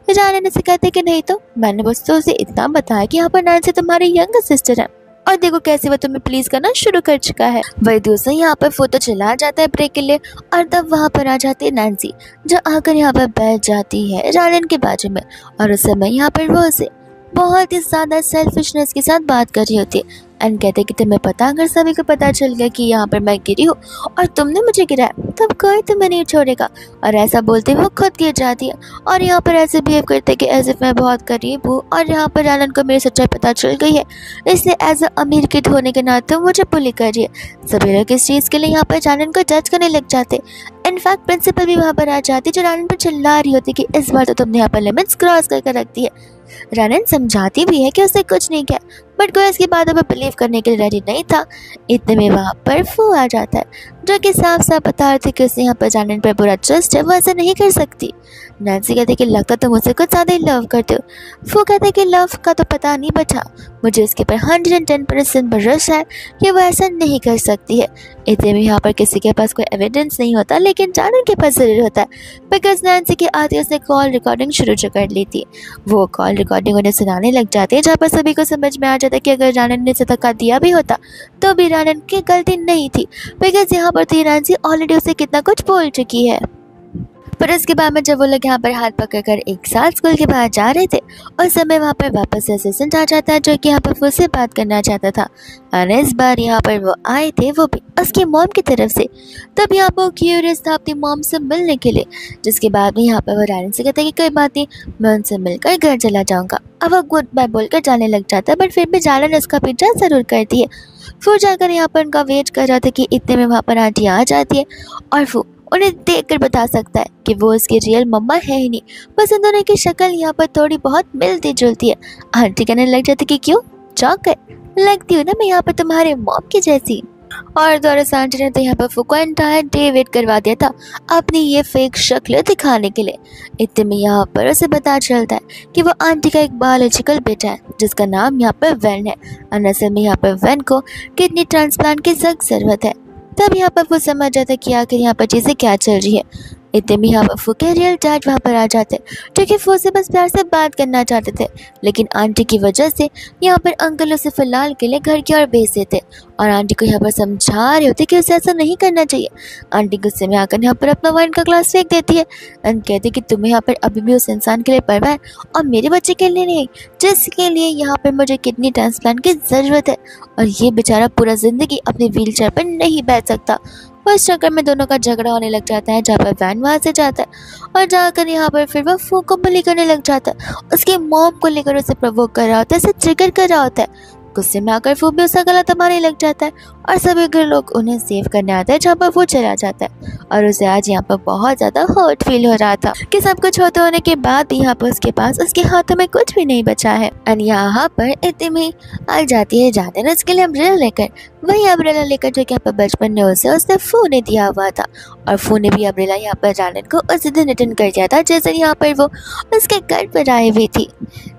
A: रानन से कहते कि नहीं तो मैंने बस तो उसे इतना बताया कि यहाँ पर नैन्सी तुम्हारी यंगर सिस्टर है और देखो कैसे वो तुम्हें प्लीज करना शुरू कर चुका है। वही दूसरा यहाँ पर फोटो चला जाता है ब्रेक के लिए और तब वहाँ पर आ जाती है नैन्सी जो आकर यहाँ पर बैठ जाती है रानन के बाजू में, और उस समय यहाँ पर वो उसे बहुत ही ज़्यादा सेल्फिशनेस के साथ बात कर रही होती है एंड कहते कि तुम्हें पता अगर सभी को पता चल गया कि यहाँ पर मैं गिरी हूँ और तुमने मुझे गिराया तब कोई तुम्हें नहीं छोड़ेगा। और ऐसा बोलते हुए खुद गिर जाती है और यहाँ पर ऐसे बिहेव करते कि एज इफ मैं बहुत करीब हूँ और यहाँ पर रानन को मेरी सच्चाई पता चल गई है, इसलिए एज अ अमीर किड होने के नाते मुझे बुली कर रही है। सभी लोग इस चीज़ के लिए यहाँ पर रानन को जज करने लग जाते। इनफैक्ट प्रिंसिपल भी वहाँ पर आ जाती जो रानन पर चिल्ला रही होती कि इस बार तो तुमने यहाँ पर लिमिट्स क्रॉस करके रख दी है। रानन समझाती भी है कि उसने कुछ नहीं किया, बट कोई इसकी बातों पर बिलीव करने के लिए रेडी नहीं था। इतने में वहाँ पर फू आ जाता है जो कि साफ साफ बता रहे थे कि उसने यहाँ पर रानन पर पूरा ट्रस्ट है, वो ऐसा नहीं कर सकती। नैन्सी कहते कि लगता तुम मुझसे कुछ ज़्यादा ही लव करते हो। फू कहते कि लव का तो पता नहीं बचा, मुझे उसके पर 110% भरोसा है कि वो ऐसा नहीं कर सकती है। इतने में यहाँ पर किसी के पास कोई एविडेंस नहीं होता लेकिन रानन के पास जरूर होता है, बिकॉज नैन्सी के आते उसने कॉल रिकॉर्डिंग शुरू कर ली थी। वो कॉल रिकॉर्डिंग उन्हें सुनाने लग जाती है जहाँ पर सभी को समझ में आ जाता है कि अगर रानन ने उसे धक्का दिया भी होता तो भी रानन की गलती नहीं थी, बिकॉज यहाँ पर तो नैन्सी ऑलरेडी उसे कितना कुछ बोल चुकी है। पर उसके बाद में जब वो लोग यहाँ पर हाथ पकड़कर एक साथ स्कूल के बाहर जा रहे थे उस समय वहाँ पर वापस से असिस्टेंट आ जाता है जो कि यहाँ पर फू से बात करना चाहता था, और इस बार यहाँ पर वो आए थे वो भी उसकी मॉम की तरफ से। तब यहाँ पर क्यूरियस था अपनी मॉम से मिलने के लिए, जिसके बाद में यहाँ पर वो रानन से कहता है कि कोई बात नहीं मैं उनसे मिलकर घर चला जाऊँगा। अब वो गुड बाय बोलकर जाने लग जाता है, बट फिर भी रानन उसका पीछा जरूर करती है। फू जाकर यहाँ पर उनका वेट कर रहा था कि इतने में वहाँ पर आंटी आ जाती है और फू उन्हें देखकर बता सकता है कि वो उसकी रियल मम्मा है ही नहीं, बस उन दोनों की शक्ल यहाँ पर थोड़ी बहुत मिलती जुलती है। आंटी कहने लग जाती कि क्यों चौंक गए, लगती हूँ ना मैं यहाँ पर तुम्हारे मॉम की जैसी। और दोरस आंटी ने तो यहाँ पर फू को एंटायर डे वेट करवा दिया था अपनी ये फेक शक्ल दिखाने के लिए। इतने में यहाँ पर उसे पता चलता है कि वो आंटी का एक बायोलॉजिकल बेटा है जिसका नाम यहाँ पर वेन है, और असल में यहाँ पर वेन को किडनी ट्रांसप्लांट की सख्त जरूरत है। तब यहाँ पर वो समझ जाता है कि आखिर यहाँ पर चीज़ें क्या चल रही है। इतने में यहाँ पर फू के रियल डैड वहाँ पर आ जाते जो कि फू से बस प्यार से बात करना चाहते थे, लेकिन आंटी की वजह से यहाँ पर अंकल उसे फिलहाल के लिए घर की ओर भेज देते और आंटी को यहाँ पर समझा रहे होते कि उसे ऐसा नहीं करना चाहिए। आंटी गुस्से में आकर यहाँ पर अपना वाइन का ग्लास फेंक देती है एंड कहती कि तुम्हें यहाँ पर अभी भी उस इंसान के लिए परवाह है और मेरे बच्चे के लिए नहीं, जिसके लिए यहाँ पर मुझे किडनी ट्रांसप्लांट की ज़रूरत है और ये बेचारा पूरा ज़िंदगी अपने व्हील चेयर पर नहीं बैठ सकता। उस चक्कर में दोनों का झगड़ा होने लग जाता है, जहाँ पर वैन वहाँ से जाता है और जाकर यहाँ पर फिर वो फू को बुली करने लग जाता है। उसके मॉम को लेकर उसे प्रोवोक कर रहा होता है, उसे ट्रिगर कर रहा होता है। गुस्से में आकर फू भी उसका गला दबाने लग जाता है और सभी घर लोग उन्हें सेव करने आते हैं, जहाँ पर वो चला जाता है। और उसे आज यहाँ पर बहुत ज़्यादा हर्ट फील हो रहा था कि सब कुछ होते होने के बाद भी यहाँ पर उसके पास उसके हाथों में कुछ भी नहीं बचा है। एंड यहाँ पर इतने में आ जाती है जानन उसके लिए अम्ब्रेला लेकर, वही अम्ब्रेला लेकर जो कि यहाँ पर बचपन में उसने फू ने दिया हुआ था और फू ने भी अम्ब्रेला यहाँ पर जानन को उस दिन रिटर्न कर दिया था जैसे यहाँ पर वो उसके घर पर आई हुई थी।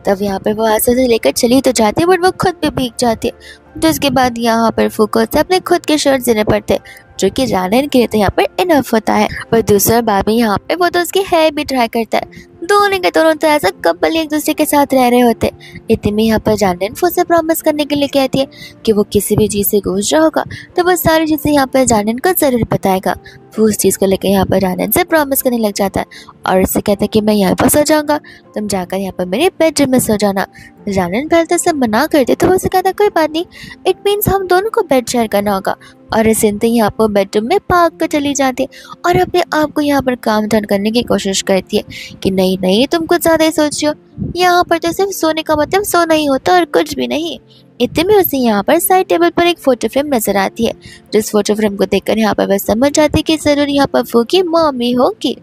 A: तब यहाँ पर वो आंसू से लेकर चली तो जाती है बट वो खुद भी भीग जाती है। तो उसके बाद यहाँ पर फूको से अपने खुद के शर्ट देने पड़ते जो कि जानन के लिए तो यहाँ पर इनफ होता है। पर दूसरा बार में यहाँ पे वो तो उसकी हेयर भी ट्राई करता है। दोनों के दोनों तो ऐसा कपल एक दूसरे के साथ रह रहे होते। इतने में यहाँ पर जानन फू से प्रॉमिस करने के लिए कहती है कि वो किसी भी चीज़ से गुजरा होगा तो वो सारी चीज़ें यहाँ पर जानन को जरूर बताएगा। वो उस चीज़ को लेकर यहाँ पर जानन से प्रॉमिस करने लग जाता है और उससे कहता है कि मैं यहाँ पर सो जाऊँगा, तुम जाकर यहाँ पर मेरे बेडरूम में सो जाना। जानन पहले तो सब मना करते तो वो उसे कहता कोई बात नहीं, इट मीन्स हम दोनों को बेड शेयर करना होगा। और इस सुनते ही यहाँ पर बेडरूम में भाग कर चली जाती है और अपने आप को यहाँ पर काम डाउन करने की कोशिश करती है कि नहीं नहीं तुम कुछ ज़्यादा ही सोच रही हो, यहाँ पर तो सिर्फ सोने का मतलब सोना ही होता और कुछ भी नहीं। इतने में उसे यहाँ पर साइड टेबल पर एक फोटो फ्रेम नजर आती है, जिस फोटो फ्रेम को देखकर यहाँ पर वह समझ जाती है कि जरूर यहाँ पर फू की मम्मी होगी।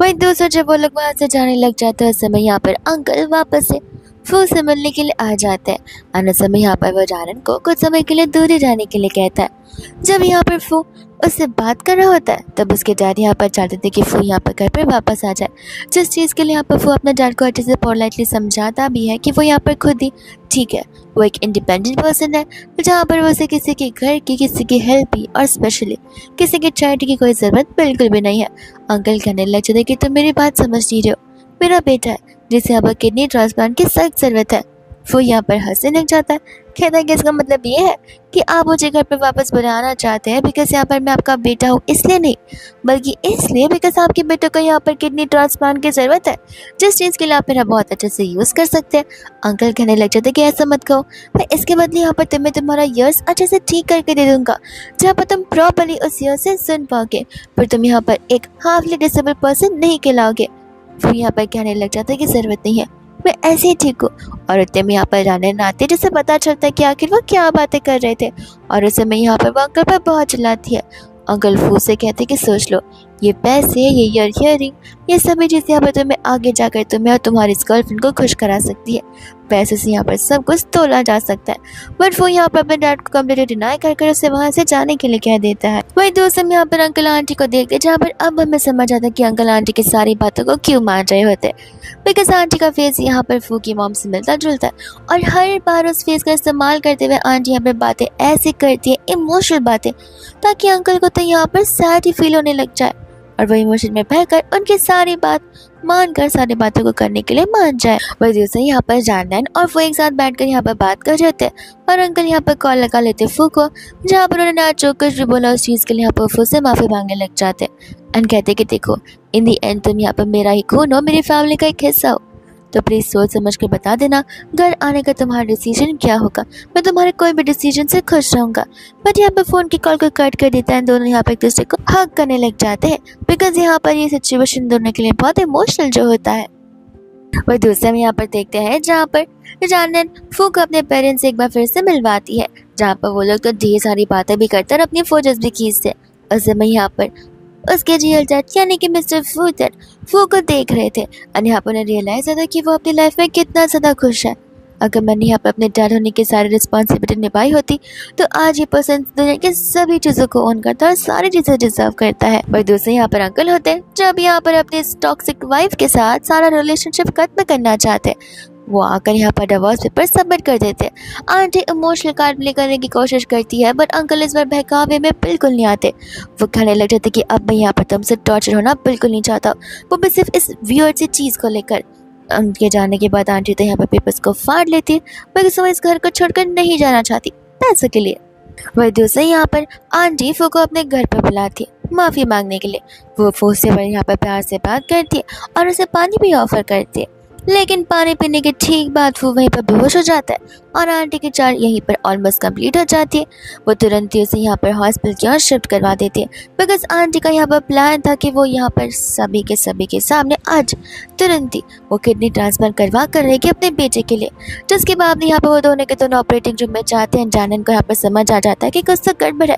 A: वही दूसरा जब वो लोग वहाँ से जाने लग जाते हैं उस समय यहाँ पर अंकल वापस से फू से मिलने के लिए आ जाते हैं। आने समय यहाँ पर वो जानन को कुछ समय के लिए दूरी जाने के लिए कहता है। जब यहाँ पर फू उससे बात कर रहा होता है तब उसके डैड यहाँ पर चाहते थे कि फू यहाँ पर घर पर वापस आ जाए, जिस चीज़ के लिए यहाँ पर फू अपने डैड को अच्छे से पोलाइटली समझाता भी है कि वो यहाँ पर खुद ही ठीक है, वो एक इंडिपेंडेंट पर्सन है जहाँ पर उसे किसी के घर की किसी की हेल्प की और स्पेशली किसी की चैरिटी की कोई ज़रूरत बिल्कुल भी नहीं है। अंकल कहने लग जाते कि तुम मेरी बात समझ नहीं रहे हो, मेरा बेटा है जिसे अब किडनी ट्रांसप्लांट की सख्त ज़रूरत है। वो यहाँ पर हंसने लग जाता है, कहता है कि इसका मतलब ये है कि आप मुझे घर पर वापस बुलाना चाहते हैं बिकॉज यहाँ पर मैं आपका बेटा हूँ, इसलिए नहीं बल्कि इसलिए बिकॉज आपके बेटे को यहाँ पर किडनी ट्रांसप्लांट की ज़रूरत है, जिस चीज़ के लिए आप मेरा बहुत अच्छे से यूज़ कर सकते हैं। अंकल कहने लग जाते कि ऐसा मत कहो, मैं इसके बदले यहाँ पर तुम्हें तुम्हारा ईयर्स अच्छे से ठीक करके दे दूँगा जहाँ पर तुम प्रॉपरली उस ईयर से सुन पाओगे, फिर तुम यहाँ पर एक हाफली डिसेबल पर्सन नहीं कहलाओगे। वो यहाँ पर कहने लग जाता है कि ज़रूरत नहीं है, मैं ऐसे ही ठीक हूँ। और इतने में यहाँ पर जानन आती है जिससे पता चलता है कि आखिर वो क्या बातें कर रहे थे और उस समय यहाँ पर वो अंकल पर बहुत चिल्लाती है। अंकल फू से कहते कि सोच लो, ये पैसे, ये ईयरिंग, ये सभी चीज़ें यहाँ पर तुम्हें आगे जाकर तुम्हें और तुम्हारी गर्लफ्रेंड को खुश करा सकती है। पैसे से यहाँ पर सब कुछ तोला जा सकता है। बट वो यहाँ पर अपने डैड को कम्प्लीटली डिनाई कर उसे वहाँ से जाने के लिए कह देता है। वही दोस्तों यहाँ पर अंकल आंटी को देखते जहाँ पर अब हमें समझ आता है कि अंकल आंटी की सारी बातों को क्यों मान रहे होते, बिकॉज आंटी का फेस यहाँ पर फू की मॉम से मिलता जुलता है और हर बार उस फेस का इस्तेमाल करते हुए आंटी यहाँ पर बातें ऐसे करती है, इमोशनल बातें, ताकि अंकल को तो यहाँ पर सैड ही फील होने लग जाए और वो इमोशन में बहकर उनकी सारी बात मानकर सारी बातों को करने के लिए मान जाए। वही दूसरे यहाँ पर जानन और वो एक साथ बैठकर यहाँ पर बात कर रहे थे और अंकल यहाँ पर कॉल लगा लेते फू को, जहाँ पर उन्होंने आज जो कुछ भी बोला उस चीज़ के लिए यहाँ पर फू से माफ़ी मांगने लग जाते एंड कहते कि देखो इन दी एंड तुम यहाँ पर मेरा ही खून हो, मेरी फैमिली का एक हिस्सा हो, तो प्लीज़ सोच समझ कर बता देना घर आने का तुम्हारा डिसीजन क्या होगा। मैं तुम्हारे कोई भी डिसीजन से खुश रहूँगा। बट यहाँ पर फ़ोन की कॉल को कट कर देता है, दोनों यहाँ पर एक दूसरे को हग करने लग जाते हैं बिकॉज यहाँ पर ये सिचुएशन दोनों के लिए बहुत इमोशनल जो होता है। वही दूसरे में यहाँ पर देखते हैं जहाँ पर जानन फू को अपने पेरेंट्स से एक बार फिर से मिलवाती है, जहाँ पर वो लोग तो ढेर सारी बातें भी करते हैं और अपनी फोटोज भी खींचते। उस समय यहाँ पर उसके रियल डैड यानी कि मिस्टर फू को देख रहे थे और यहाँ पर उन्हें रियलाइज होता कि वो अपनी लाइफ में कितना ज़्यादा खुश है। अगर मैंने यहाँ पर अपने डैड होने की सारी रिस्पॉन्सिबिलिटी निभाई होती तो आज ये पर्सन दुनिया के सभी चीज़ों को ऑन करता और सारी चीज़ें डिजर्व करता है। वही दूसरे यहाँ पर अंकल होते हैं जब यहाँ पर अपने टॉक्सिक वाइफ के साथ सारा रिलेशनशिप खत्म करना चाहते, वो आकर यहाँ पर डिवोर्स पेपर सबमिट कर देते हैं। आंटी इमोशनल कार्ड प्ले करने की कोशिश करती है, बट अंकल इस बार बहकावे में बिल्कुल नहीं आते। वो कहने लग जाते कि अब मैं यहाँ पर तुमसे टॉर्चर होना बिल्कुल नहीं चाहता, वो भी सिर्फ इस वियर्ड सी चीज़ को लेकर। उनके जाने के बाद आंटी तो यहाँ पर पेपर्स को फाड़ लेती है, मगर वो इस घर को छोड़कर नहीं जाना चाहती पैसों के लिए। वह दूसरे यहाँ पर आंटी फू को अपने घर पर बुलाती है माफ़ी मांगने के लिए। वो फू से यहाँ पर प्यार से बात करती है और उसे पानी भी ऑफर करती है, लेकिन पानी पीने के ठीक बाद वो वहीं पर बेहोश हो जाता है और आंटी की चार यहीं पर ऑलमोस्ट कंप्लीट हो जाती है। वो तुरंत ही उसे यहाँ पर हॉस्पिटल की ओर शिफ्ट करवा देती है, बिकॉज आंटी का यहाँ पर प्लान था कि वो यहाँ पर सभी के सामने आज तुरंत ही वो किडनी ट्रांसफर करवा कर रहेगी अपने बेटे के लिए। जिसके बाद यहाँ पर वो दोनों के दोनों ऑपरेटिंग रूम में जाते हैं। जानन को यहाँ पर समझ आ जाता है कि कुछ तो गड़बड़ है,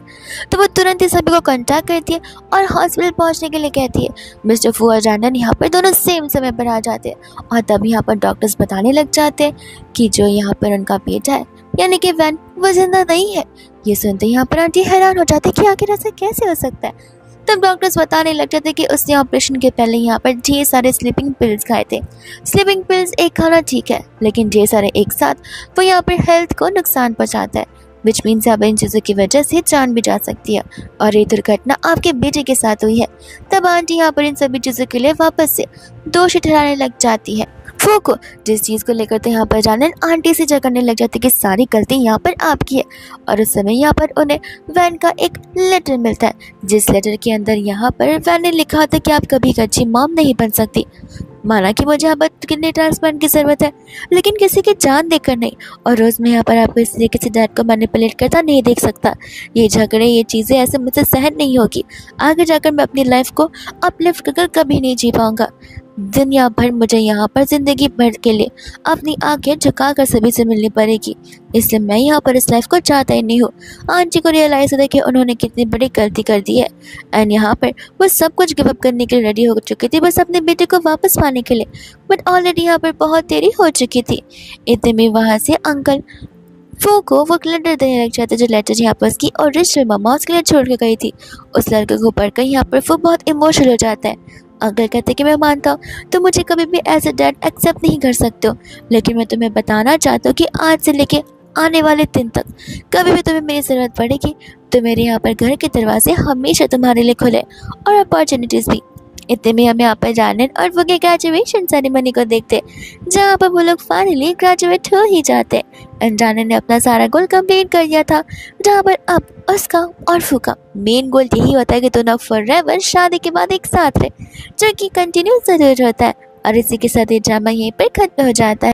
A: तो वो तुरंत ही सभी को कॉन्टैक्ट करती है और हॉस्पिटल पहुँचने के लिए कहती है। मिस्टर फू और जानन यहाँ पर दोनों सेम समय पर आ जाते हैं और तब यहाँ पर डॉक्टर्स बताने लग जाते हैं कि जो यहाँ पर उनका बेटा है यानी कि वैन, वो जिंदा नहीं है। ये सुनते यहाँ पर आंटी हैरान हो जाती है कि आखिर ऐसा कैसे हो सकता है। तब डॉक्टर्स बताने लग जाते कि उसने ऑपरेशन के पहले यहाँ पर ढेर सारे स्लीपिंग पिल्स खाए थे। स्लीपिंग पिल्स एक खाना ठीक है, लेकिन ढेर सारे एक साथ वो यहाँ पर हेल्थ को नुकसान पहुँचाता है, विच मीन्स अब इन चीज़ों की वजह से जान भी जा सकती है और ये दुर्घटना आपके बेटे के साथ हुई है। तब आंटी यहाँ पर इन सभी चीज़ों के लिए वापस से दोषी ठहराने लग जाती है फू को, जिस चीज़ को लेकर तो यहाँ पर जानन आंटी से झगड़ने लग जाती कि सारी गलती यहाँ पर आपकी है। और उस समय यहाँ पर उन्हें वैन का एक लेटर मिलता है, जिस लेटर के अंदर यहाँ पर वैन ने लिखा था कि आप कभी एक अच्छी मॉम नहीं बन सकती। माना कि मुझे अब किडनी ट्रांसप्लांट की ज़रूरत है, लेकिन किसी की जान देखकर नहीं। और रोज़ मैं यहाँ पर आपको इस तरीके से डैड को मैनिपुलेट करता नहीं देख सकता। ये झगड़े, ये चीज़ें ऐसे मुझसे सहन नहीं होगी। आगे जाकर मैं अपनी लाइफ को अपलिफ्ट कर कभी नहीं जी पाऊँगा। दुनिया भर मुझे यहाँ पर ज़िंदगी भर के लिए अपनी आंखें झुकाकर सभी से मिलनी पड़ेगी, इसलिए मैं यहाँ पर इस लाइफ को चाहता ही नहीं हूँ। आंटी को रियलाइज होता है कि उन्होंने कितनी बड़ी गलती कर दी है एंड यहाँ पर वो सब कुछ गिव अप करने के लिए रेडी हो चुकी थी, बस अपने बेटे को वापस पाने के लिए। बट ऑलरेडी यहाँ पर बहुत देरी हो चुकी थी। इतने में वहाँ से अंकल फू को वो लेटर देने लग जाते, जो लेटर यहाँ पर उसकी ओरिजिनल मम्मा उसके लिए छोड़ के गई थी। उस लड़के को पढ़कर यहाँ पर फू बहुत इमोशनल हो जाता है। अंकल कहते कि मैं मानता हूँ तुम मुझे कभी भी एज अ डैड एक्सेप्ट नहीं कर सकते हो, लेकिन मैं तुम्हें बताना चाहता हूँ कि आज से लेके आने वाले दिन तक कभी भी तुम्हें मेरी ज़रूरत पड़ेगी तो मेरे यहाँ पर घर के दरवाजे हमेशा तुम्हारे लिए खुले और अपॉर्चुनिटीज़ भी। इतने में हम यहाँ पर जानन और वो के ग्रेजुएशन सेरेमनी को देखते, जहाँ पर वो लोग फाइनली ग्रेजुएट हो ही जाते। एंड जानन ने अपना सारा गोल कंप्लीट कर दिया था, जहाँ पर अब उसका और फू का मेन गोल यही होता है कि दोनों फॉरएवर शादी के बाद एक साथ रहे, जो कि कंटिन्यू ज़रूर होता है। और इसी के साथ ये ड्रामा यहीं पर खत्म हो जाता है।